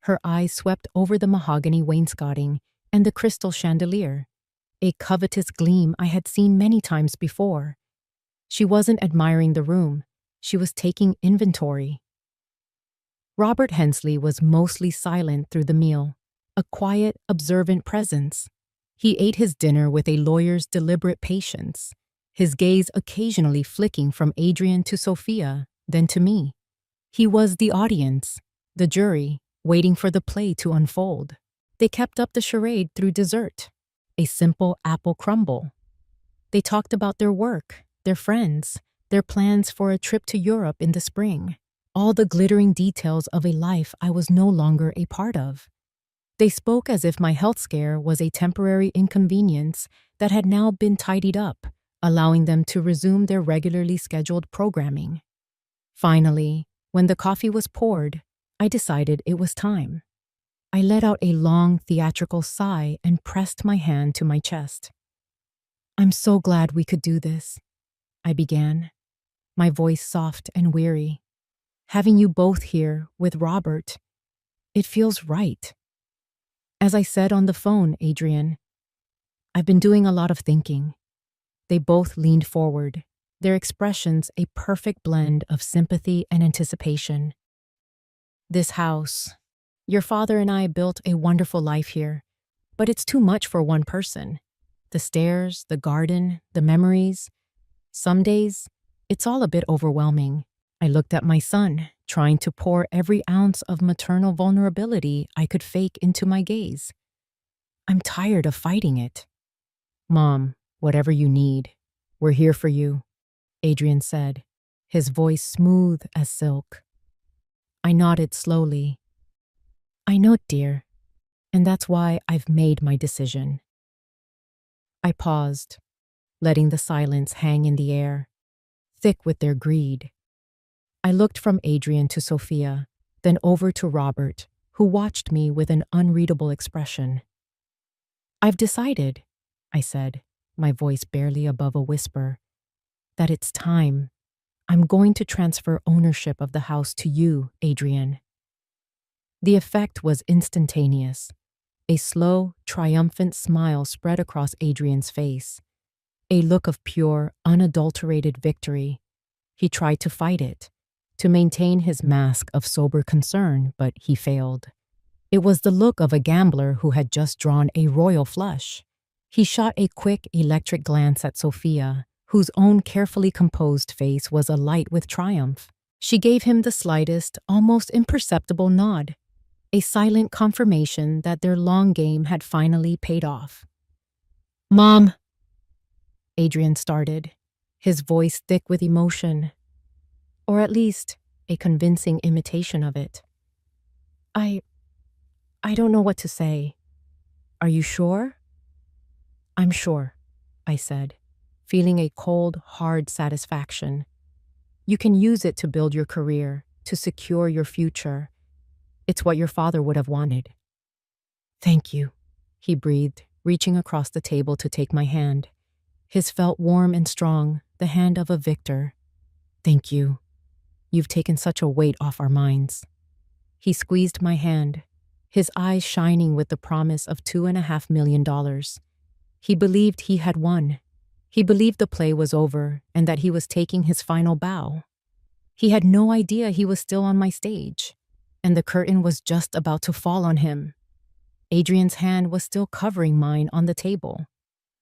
Her eyes swept over the mahogany wainscoting and the crystal chandelier, a covetous gleam I had seen many times before. She wasn't admiring the room. She was taking inventory. Robert Hensley was mostly silent through the meal, a quiet, observant presence. He ate his dinner with a lawyer's deliberate patience, his gaze occasionally flicking from Adrian to Sophia, then to me. He was the audience, the jury, waiting for the play to unfold. They kept up the charade through dessert, a simple apple crumble. They talked about their work, their friends, their plans for a trip to Europe in the spring, all the glittering details of a life I was no longer a part of. They spoke as if my health scare was a temporary inconvenience that had now been tidied up, allowing them to resume their regularly scheduled programming. Finally, when the coffee was poured, I decided it was time. I let out a long theatrical sigh and pressed my hand to my chest. "I'm so glad we could do this," I began, my voice soft and weary. "Having you both here with Robert, it feels right." As I said on the phone, Adrian, "I've been doing a lot of thinking." They both leaned forward, their expressions a perfect blend of sympathy and anticipation. "This house. Your father and I built a wonderful life here, but it's too much for one person. The stairs, the garden, the memories. Some days, it's all a bit overwhelming." I looked at my son, trying to pour every ounce of maternal vulnerability I could fake into my gaze. "I'm tired of fighting it." "Mom, whatever you need, we're here for you," Adrian said, his voice smooth as silk. I nodded slowly. "I know, dear, and that's why I've made my decision." I paused, letting the silence hang in the air, thick with their greed. I looked from Adrian to Sophia, then over to Robert, who watched me with an unreadable expression. "I've decided," I said, my voice barely above a whisper, "that it's time. I'm going to transfer ownership of the house to you, Adrian." The effect was instantaneous. A slow, triumphant smile spread across Adrian's face, a look of pure, unadulterated victory. He tried to fight it, to maintain his mask of sober concern, but he failed. It was the look of a gambler who had just drawn a royal flush. He shot a quick, electric glance at Sophia, whose own carefully composed face was alight with triumph. She gave him the slightest, almost imperceptible nod, a silent confirmation that their long game had finally paid off. "Mom," Adrian started, his voice thick with emotion, or at least a convincing imitation of it. I don't know what to say. Are you sure?" "I'm sure," I said, feeling a cold, hard satisfaction. "You can use it to build your career, to secure your future. It's what your father would have wanted." "Thank you," he breathed, reaching across the table to take my hand. His felt warm and strong, the hand of a victor. "Thank you. You've taken such a weight off our minds." He squeezed my hand, his eyes shining with the promise of $2.5 million. He believed he had won. He believed the play was over and that he was taking his final bow. He had no idea he was still on my stage, and the curtain was just about to fall on him. Adrian's hand was still covering mine on the table,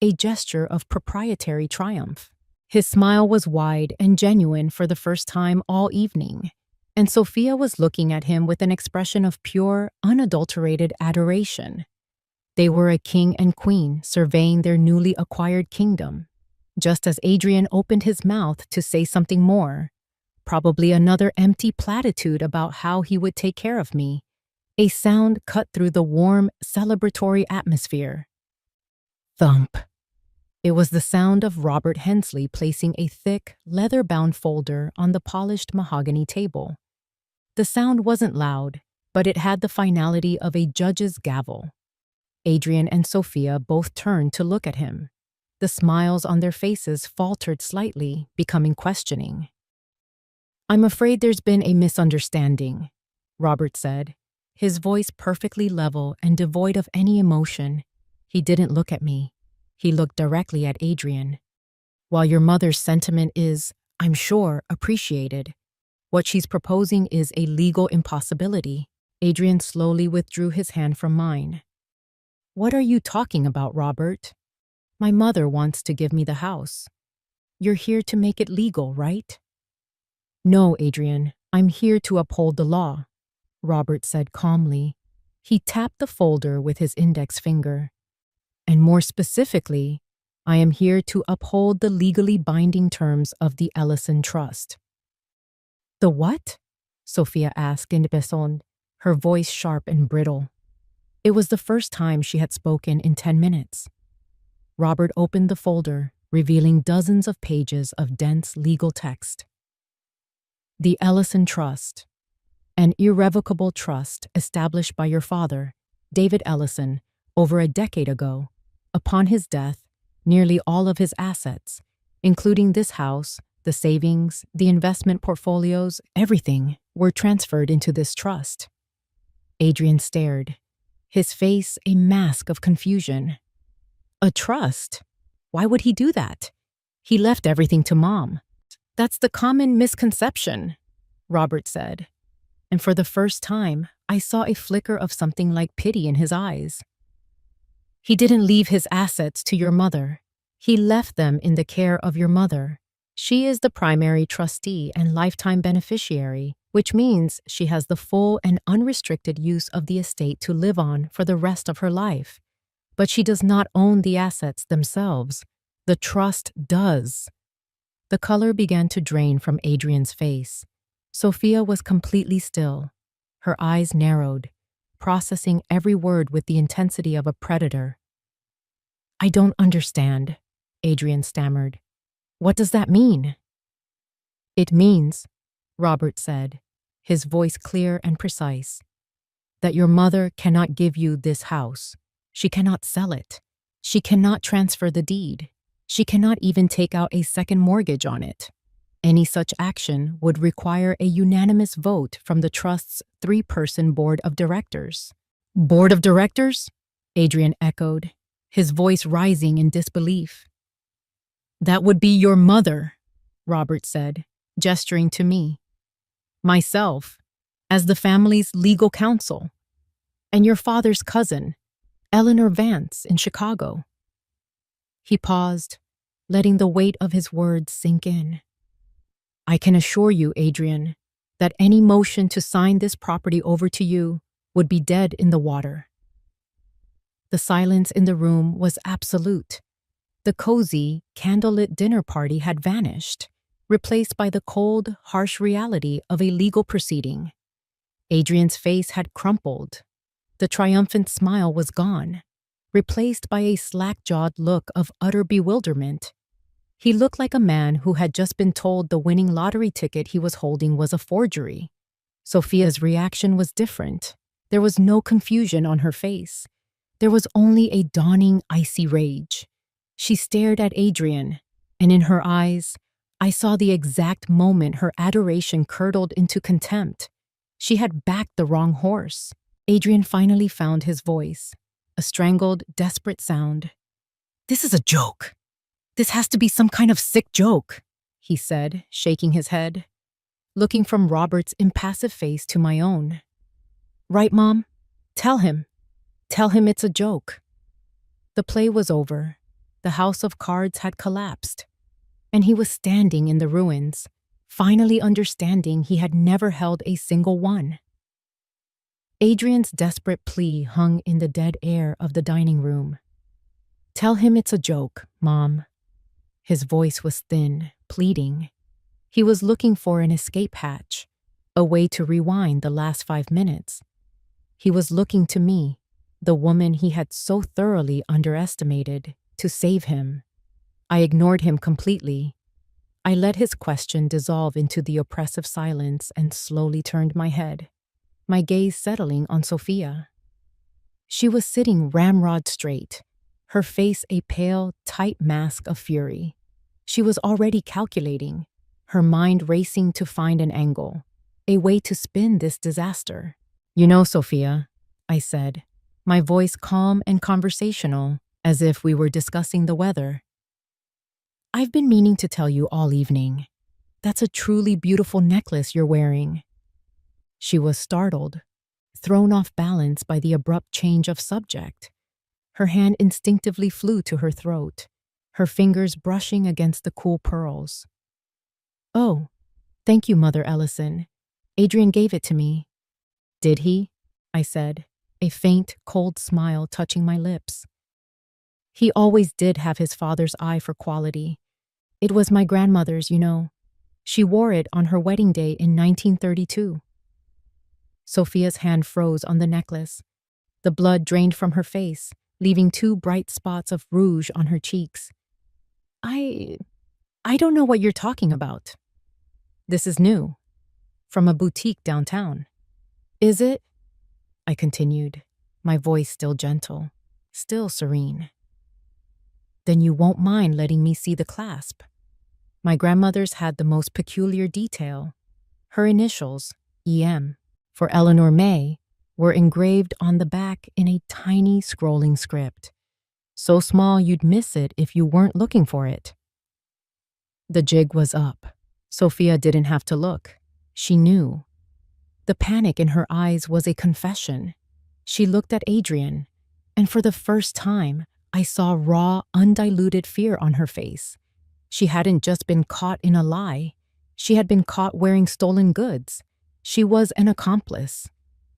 a gesture of proprietary triumph. His smile was wide and genuine for the first time all evening, and Sophia was looking at him with an expression of pure, unadulterated adoration. They were a king and queen surveying their newly acquired kingdom. Just as Adrian opened his mouth to say something more, probably another empty platitude about how he would take care of me, a sound cut through the warm, celebratory atmosphere. Thump. It was the sound of Robert Hensley placing a thick, leather-bound folder on the polished mahogany table. The sound wasn't loud, but it had the finality of a judge's gavel. Adrian and Sophia both turned to look at him. The smiles on their faces faltered slightly, becoming questioning. "I'm afraid there's been a misunderstanding," Robert said, his voice perfectly level and devoid of any emotion. He didn't look at me. He looked directly at Adrian. "While your mother's sentiment is, I'm sure, appreciated, what she's proposing is a legal impossibility." Adrian slowly withdrew his hand from mine. What are you talking about, Robert? My mother wants to give me the house. You're here to make it legal, right? No, Adrian, I'm here to uphold the law, Robert said calmly. He tapped the folder with his index finger. And more specifically, I am here to uphold the legally binding terms of the Ellison Trust. The what? Sophia asked in Besson, her voice sharp and brittle. It was the first time she had spoken in 10 minutes. Robert opened the folder, revealing dozens of pages of dense legal text. The Ellison Trust, an irrevocable trust established by your father, David Ellison, over a decade ago. Upon his death, nearly all of his assets, including this house, the savings, the investment portfolios, everything, were transferred into this trust. Adrian stared, his face a mask of confusion. A trust? Why would he do that? He left everything to Mom. That's the common misconception, Robert said. And for the first time, I saw a flicker of something like pity in his eyes. He didn't leave his assets to your mother. He left them in the care of your mother. She is the primary trustee and lifetime beneficiary, which means she has the full and unrestricted use of the estate to live on for the rest of her life. But she does not own the assets themselves. The trust does. The color began to drain from Adrian's face. Sophia was completely still. Her eyes narrowed, processing every word with the intensity of a predator. I don't understand, Adrian stammered. What does that mean? It means, Robert said, his voice clear and precise, that your mother cannot give you this house. She cannot sell it. She cannot transfer the deed. She cannot even take out a second mortgage on it. Any such action would require a unanimous vote from the trust's 3-person board of directors. Board of directors? Adrian echoed, his voice rising in disbelief. That would be your mother, Robert said, gesturing to me. Myself, as the family's legal counsel, and your father's cousin, Eleanor Vance, in Chicago. He paused, letting the weight of his words sink in. I can assure you, Adrian, that any motion to sign this property over to you would be dead in the water. The silence in the room was absolute. The cozy, candlelit dinner party had vanished, replaced by the cold, harsh reality of a legal proceeding. Adrian's face had crumpled. The triumphant smile was gone, replaced by a slack-jawed look of utter bewilderment. He looked like a man who had just been told the winning lottery ticket he was holding was a forgery. Sophia's reaction was different. There was no confusion on her face. There was only a dawning, icy rage. She stared at Adrian, and in her eyes, I saw the exact moment her adoration curdled into contempt. She had backed the wrong horse. Adrian finally found his voice, a strangled, desperate sound. This is a joke. This has to be some kind of sick joke, he said, shaking his head, looking from Robert's impassive face to my own. Right, Mom? Tell him. Tell him it's a joke. The play was over. The house of cards had collapsed, and he was standing in the ruins, finally understanding he had never held a single one. Adrian's desperate plea hung in the dead air of the dining room. Tell him it's a joke, Mom. His voice was thin, pleading. He was looking for an escape hatch, a way to rewind the last 5 minutes. He was looking to me, the woman he had so thoroughly underestimated, to save him. I ignored him completely. I let his question dissolve into the oppressive silence and slowly turned my head, my gaze settling on Sophia. She was sitting ramrod straight, her face a pale, tight mask of fury. She was already calculating, her mind racing to find an angle, a way to spin this disaster. You know, Sophia, I said, my voice calm and conversational, as if we were discussing the weather. I've been meaning to tell you all evening. That's a truly beautiful necklace you're wearing. She was startled, thrown off balance by the abrupt change of subject. Her hand instinctively flew to her throat, her fingers brushing against the cool pearls. "Oh, thank you, Mother Ellison. Adrian gave it to me." "Did he?" I said, a faint, cold smile touching my lips. He always did have his father's eye for quality. It was my grandmother's, you know. She wore it on her wedding day in 1932. Sophia's hand froze on the necklace. The blood drained from her face, leaving 2 bright spots of rouge on her cheeks. I don't know what you're talking about." "This is new. From a boutique downtown." "Is it?" I continued, my voice still gentle, still serene. "Then you won't mind letting me see the clasp." My grandmother's had the most peculiar detail. Her initials, EM, for Eleanor May, were engraved on the back in a tiny scrolling script, so small you'd miss it if you weren't looking for it. The jig was up. Sophia didn't have to look. She knew. The panic in her eyes was a confession. She looked at Adrian, and for the first time, I saw raw, undiluted fear on her face. She hadn't just been caught in a lie. She had been caught wearing stolen goods. She was an accomplice.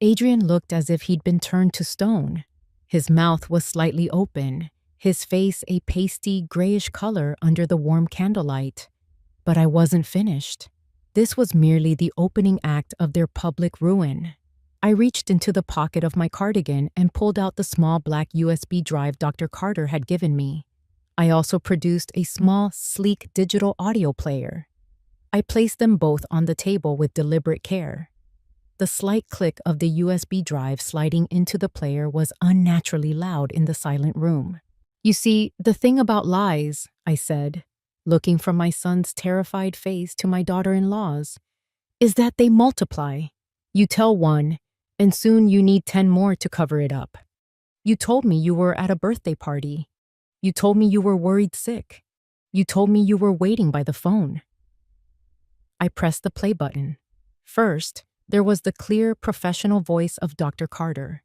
Adrian looked as if he'd been turned to stone. His mouth was slightly open, his face a pasty, grayish color under the warm candlelight. But I wasn't finished. This was merely the opening act of their public ruin. I reached into the pocket of my cardigan and pulled out the small black USB drive Dr. Carter had given me. I also produced a small, sleek digital audio player. I placed them both on the table with deliberate care. The slight click of the USB drive sliding into the player was unnaturally loud in the silent room. "You see, the thing about lies," I said, looking from my son's terrified face to my daughter-in-law's, "is that they multiply. You tell one, and soon you need 10 more to cover it up. You told me you were at a birthday party. You told me you were worried sick. You told me you were waiting by the phone." I pressed the play button. First, there was the clear, professional voice of Dr. Carter.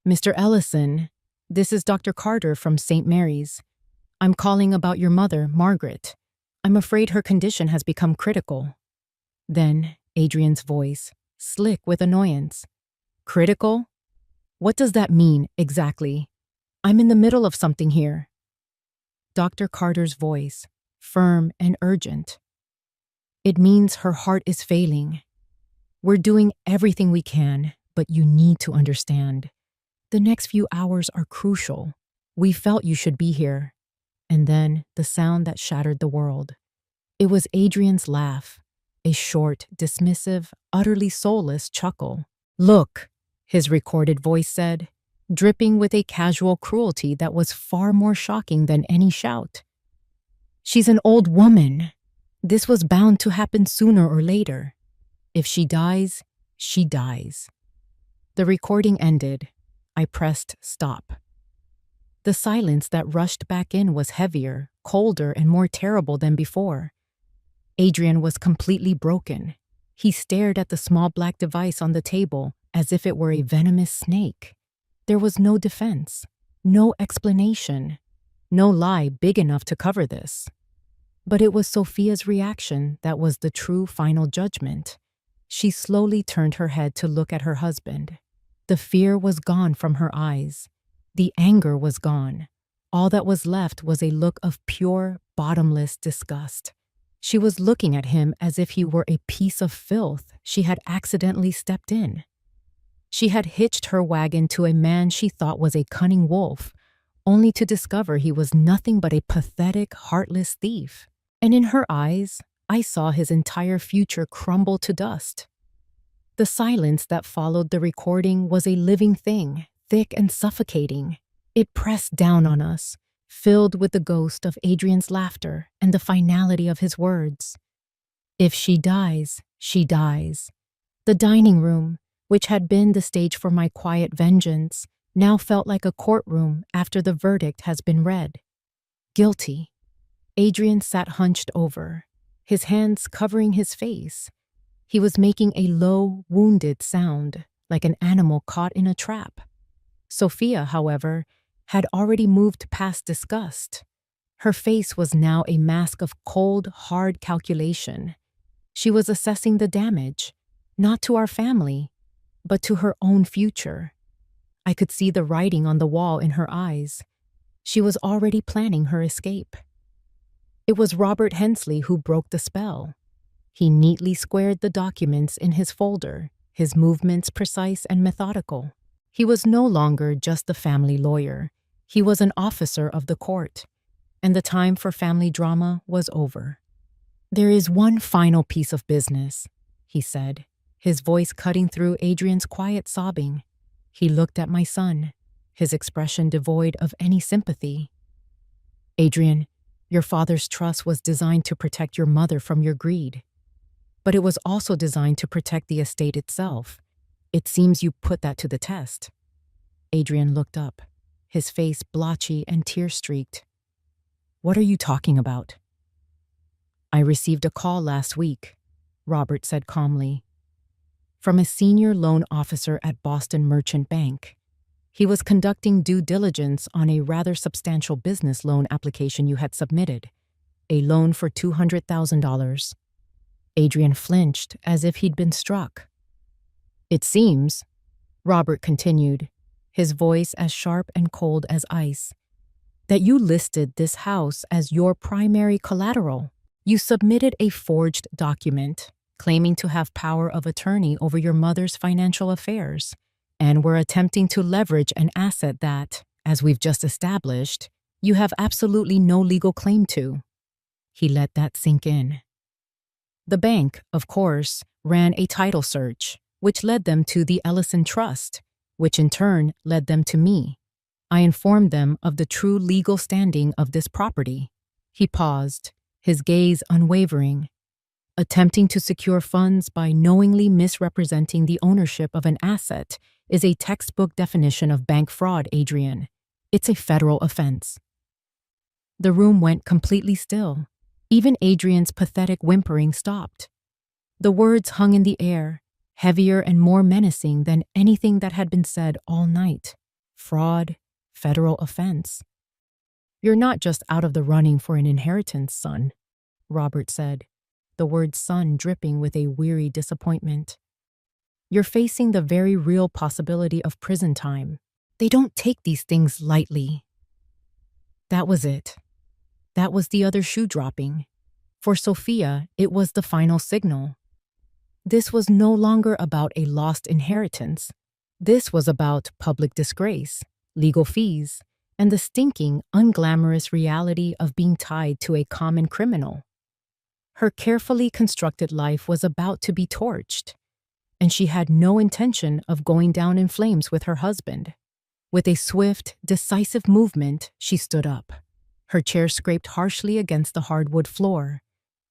"Mr. Ellison, this is Dr. Carter from St. Mary's. I'm calling about your mother, Margaret. I'm afraid her condition has become critical." Then, Adrian's voice, slick with annoyance. "Critical? What does that mean, exactly? I'm in the middle of something here." Dr. Carter's voice, firm and urgent. "It means her heart is failing. We're doing everything we can, but you need to understand. The next few hours are crucial. We felt you should be here." And then the sound that shattered the world. It was Adrian's laugh, a short, dismissive, utterly soulless chuckle. "Look," his recorded voice said, dripping with a casual cruelty that was far more shocking than any shout. "She's an old woman. This was bound to happen sooner or later. If she dies, she dies." The recording ended. I pressed stop. The silence that rushed back in was heavier, colder, and more terrible than before. Adrian was completely broken. He stared at the small black device on the table as if it were a venomous snake. There was no defense, no explanation, no lie big enough to cover this. But it was Sophia's reaction that was the true final judgment. She slowly turned her head to look at her husband. The fear was gone from her eyes. The anger was gone. All that was left was a look of pure, bottomless disgust. She was looking at him as if he were a piece of filth she had accidentally stepped in. She had hitched her wagon to a man she thought was a cunning wolf, only to discover he was nothing but a pathetic, heartless thief. And in her eyes, I saw his entire future crumble to dust. The silence that followed the recording was a living thing, thick and suffocating. It pressed down on us, filled with the ghost of Adrian's laughter and the finality of his words. "If she dies, she dies." The dining room, which had been the stage for my quiet vengeance, now felt like a courtroom after the verdict has been read. Guilty. Adrian sat hunched over, his hands covering his face. He was making a low, wounded sound, like an animal caught in a trap. Sophia, however, had already moved past disgust. Her face was now a mask of cold, hard calculation. She was assessing the damage, not to our family, but to her own future. I could see the writing on the wall in her eyes. She was already planning her escape. It was Robert Hensley who broke the spell. He neatly squared the documents in his folder, his movements precise and methodical. He was no longer just the family lawyer. He was an officer of the court, and the time for family drama was over. "There is one final piece of business," he said, his voice cutting through Adrian's quiet sobbing. He looked at my son, his expression devoid of any sympathy. "Adrian, your father's trust was designed to protect your mother from your greed. But it was also designed to protect the estate itself. It seems you put that to the test." Adrian looked up, his face blotchy and tear-streaked. "What are you talking about?" "I received a call last week," Robert said calmly, "from a senior loan officer at Boston Merchant Bank. He was conducting due diligence on a rather substantial business loan application you had submitted, a loan for $200,000. Adrian flinched as if he'd been struck. "It seems," Robert continued, his voice as sharp and cold as ice, "that you listed this house as your primary collateral. You submitted a forged document claiming to have power of attorney over your mother's financial affairs, and were attempting to leverage an asset that, as we've just established, you have absolutely no legal claim to." He let that sink in. The bank, of course, ran a title search, which led them to the Ellison Trust, which in turn led them to me. I informed them of the true legal standing of this property. He paused, his gaze unwavering. "Attempting to secure funds by knowingly misrepresenting the ownership of an asset is a textbook definition of bank fraud, Adrian. It's a federal offense." The room went completely still. Even Adrian's pathetic whimpering stopped. The words hung in the air, heavier and more menacing than anything that had been said all night. Fraud, federal offense. "You're not just out of the running for an inheritance, son," Robert said, the word son dripping with a weary disappointment. "You're facing the very real possibility of prison time. They don't take these things lightly." That was it. That was the other shoe dropping. For Sophia, it was the final signal. This was no longer about a lost inheritance. This was about public disgrace, legal fees, and the stinking, unglamorous reality of being tied to a common criminal. Her carefully constructed life was about to be torched, and she had no intention of going down in flames with her husband. With a swift, decisive movement, she stood up. Her chair scraped harshly against the hardwood floor.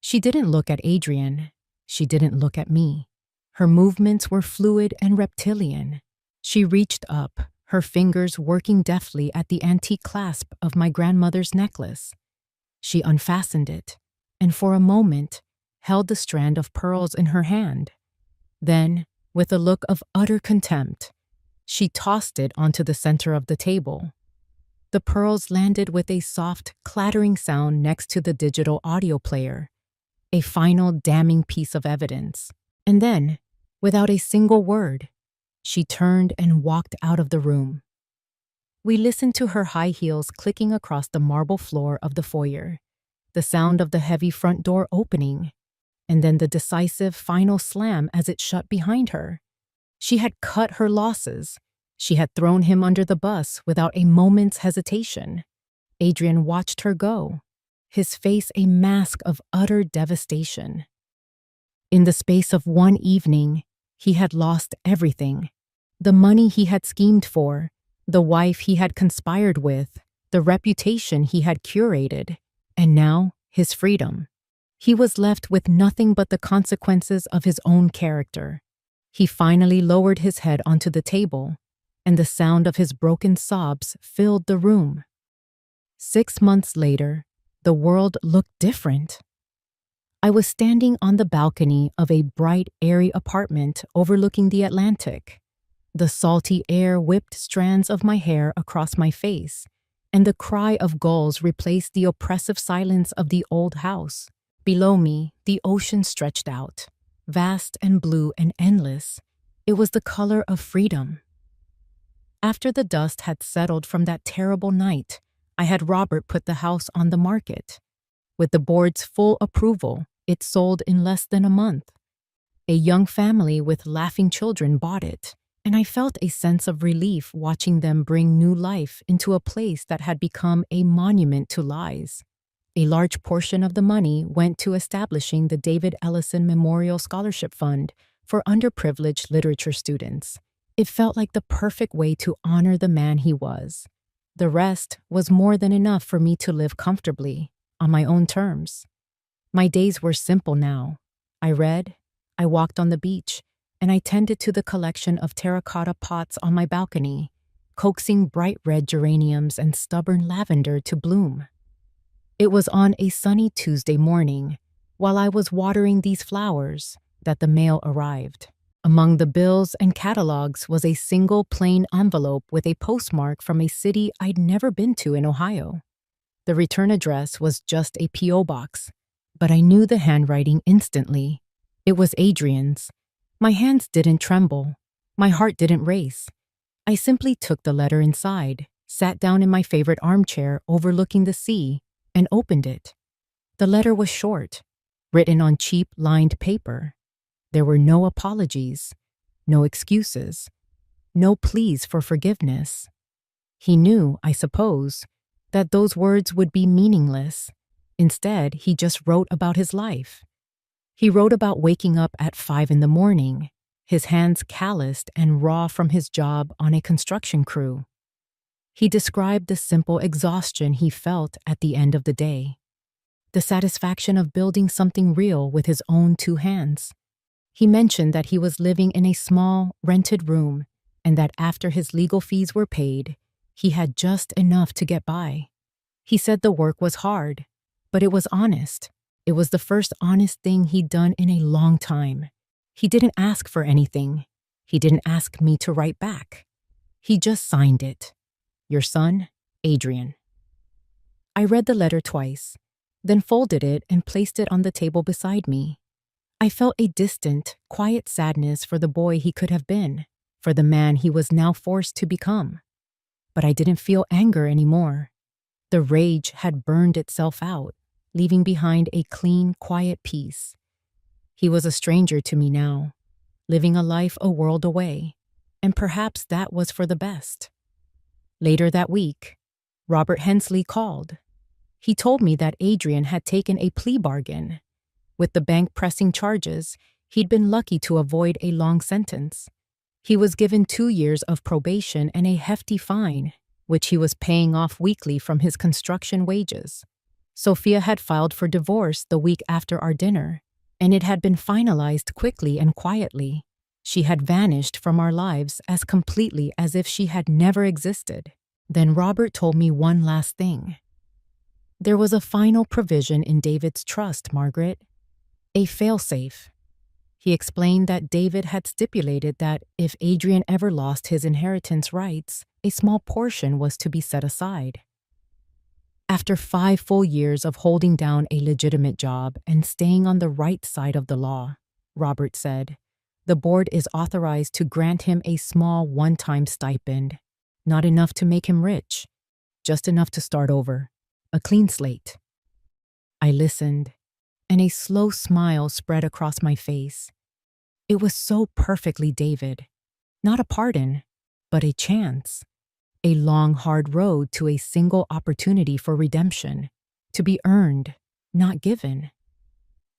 She didn't look at Adrian. She didn't look at me. Her movements were fluid and reptilian. She reached up, her fingers working deftly at the antique clasp of my grandmother's necklace. She unfastened it, and for a moment, held the strand of pearls in her hand. Then, with a look of utter contempt, she tossed it onto the center of the table. The pearls landed with a soft, clattering sound next to the digital audio player, a final damning piece of evidence. And then, without a single word, she turned and walked out of the room. We listened to her high heels clicking across the marble floor of the foyer, the sound of the heavy front door opening, and then the decisive final slam as it shut behind her. She had cut her losses. She had thrown him under the bus without a moment's hesitation. Adrian watched her go, his face a mask of utter devastation. In the space of one evening, he had lost everything. The money he had schemed for, the wife he had conspired with, the reputation he had curated, and now his freedom. He was left with nothing but the consequences of his own character. He finally lowered his head onto the table, and the sound of his broken sobs filled the room. 6 months later, the world looked different. I was standing on the balcony of a bright, airy apartment overlooking the Atlantic. The salty air whipped strands of my hair across my face, and the cry of gulls replaced the oppressive silence of the old house. Below me, the ocean stretched out, vast and blue and endless. It was the color of freedom. After the dust had settled from that terrible night, I had Robert put the house on the market. With the board's full approval, it sold in less than a month. A young family with laughing children bought it, and I felt a sense of relief watching them bring new life into a place that had become a monument to lies. A large portion of the money went to establishing the David Ellison Memorial Scholarship Fund for underprivileged literature students. It felt like the perfect way to honor the man he was. The rest was more than enough for me to live comfortably, on my own terms. My days were simple now. I read, I walked on the beach, and I tended to the collection of terracotta pots on my balcony, coaxing bright red geraniums and stubborn lavender to bloom. It was on a sunny Tuesday morning, while I was watering these flowers, that the mail arrived. Among the bills and catalogs was a single plain envelope with a postmark from a city I'd never been to in Ohio. The return address was just a P.O. box, but I knew the handwriting instantly. It was Adrian's. My hands didn't tremble. My heart didn't race. I simply took the letter inside, sat down in my favorite armchair overlooking the sea, and opened it. The letter was short, written on cheap, lined paper. There were no apologies, no excuses, no pleas for forgiveness. He knew, I suppose, that those words would be meaningless. Instead, he just wrote about his life. He wrote about waking up at 5 a.m, his hands calloused and raw from his job on a construction crew. He described the simple exhaustion he felt at the end of the day, the satisfaction of building something real with his own 2 hands. He mentioned that he was living in a small, rented room, and that after his legal fees were paid, he had just enough to get by. He said the work was hard, but it was honest. It was the first honest thing he'd done in a long time. He didn't ask for anything. He didn't ask me to write back. He just signed it. Your son, Adrian. I read the letter twice, then folded it and placed it on the table beside me. I felt a distant, quiet sadness for the boy he could have been, for the man he was now forced to become. But I didn't feel anger anymore. The rage had burned itself out, leaving behind a clean, quiet peace. He was a stranger to me now, living a life a world away, and perhaps that was for the best. Later that week, Robert Hensley called. He told me that Adrian had taken a plea bargain. With the bank pressing charges, he'd been lucky to avoid a long sentence. He was given 2 years of probation and a hefty fine, which he was paying off weekly from his construction wages. Sophia had filed for divorce the week after our dinner, and it had been finalized quickly and quietly. She had vanished from our lives as completely as if she had never existed. Then Robert told me one last thing. There was a final provision in David's trust, Margaret. A failsafe. He explained that David had stipulated that if Adrian ever lost his inheritance rights, a small portion was to be set aside. After 5 full years of holding down a legitimate job and staying on the right side of the law, Robert said, the board is authorized to grant him a small one-time stipend, not enough to make him rich, just enough to start over, a clean slate. I listened, and a slow smile spread across my face. It was so perfectly David. Not a pardon, but a chance. A long, hard road to a single opportunity for redemption, to be earned, not given.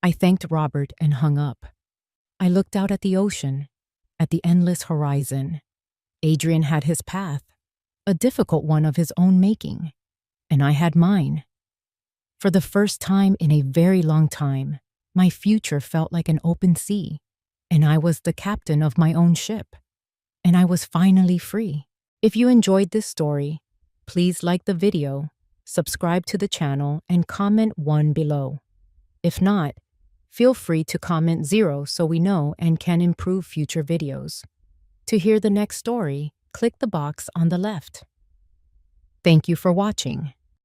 I thanked Robert and hung up. I looked out at the ocean, at the endless horizon. Adrian had his path, a difficult one of his own making, and I had mine. For the first time in a very long time, my future felt like an open sea, and I was the captain of my own ship, and I was finally free. If you enjoyed this story, please like the video, subscribe to the channel, and comment 1 below. If not, feel free to comment 0 so we know and can improve future videos. To hear the next story, click the box on the left. Thank you for watching.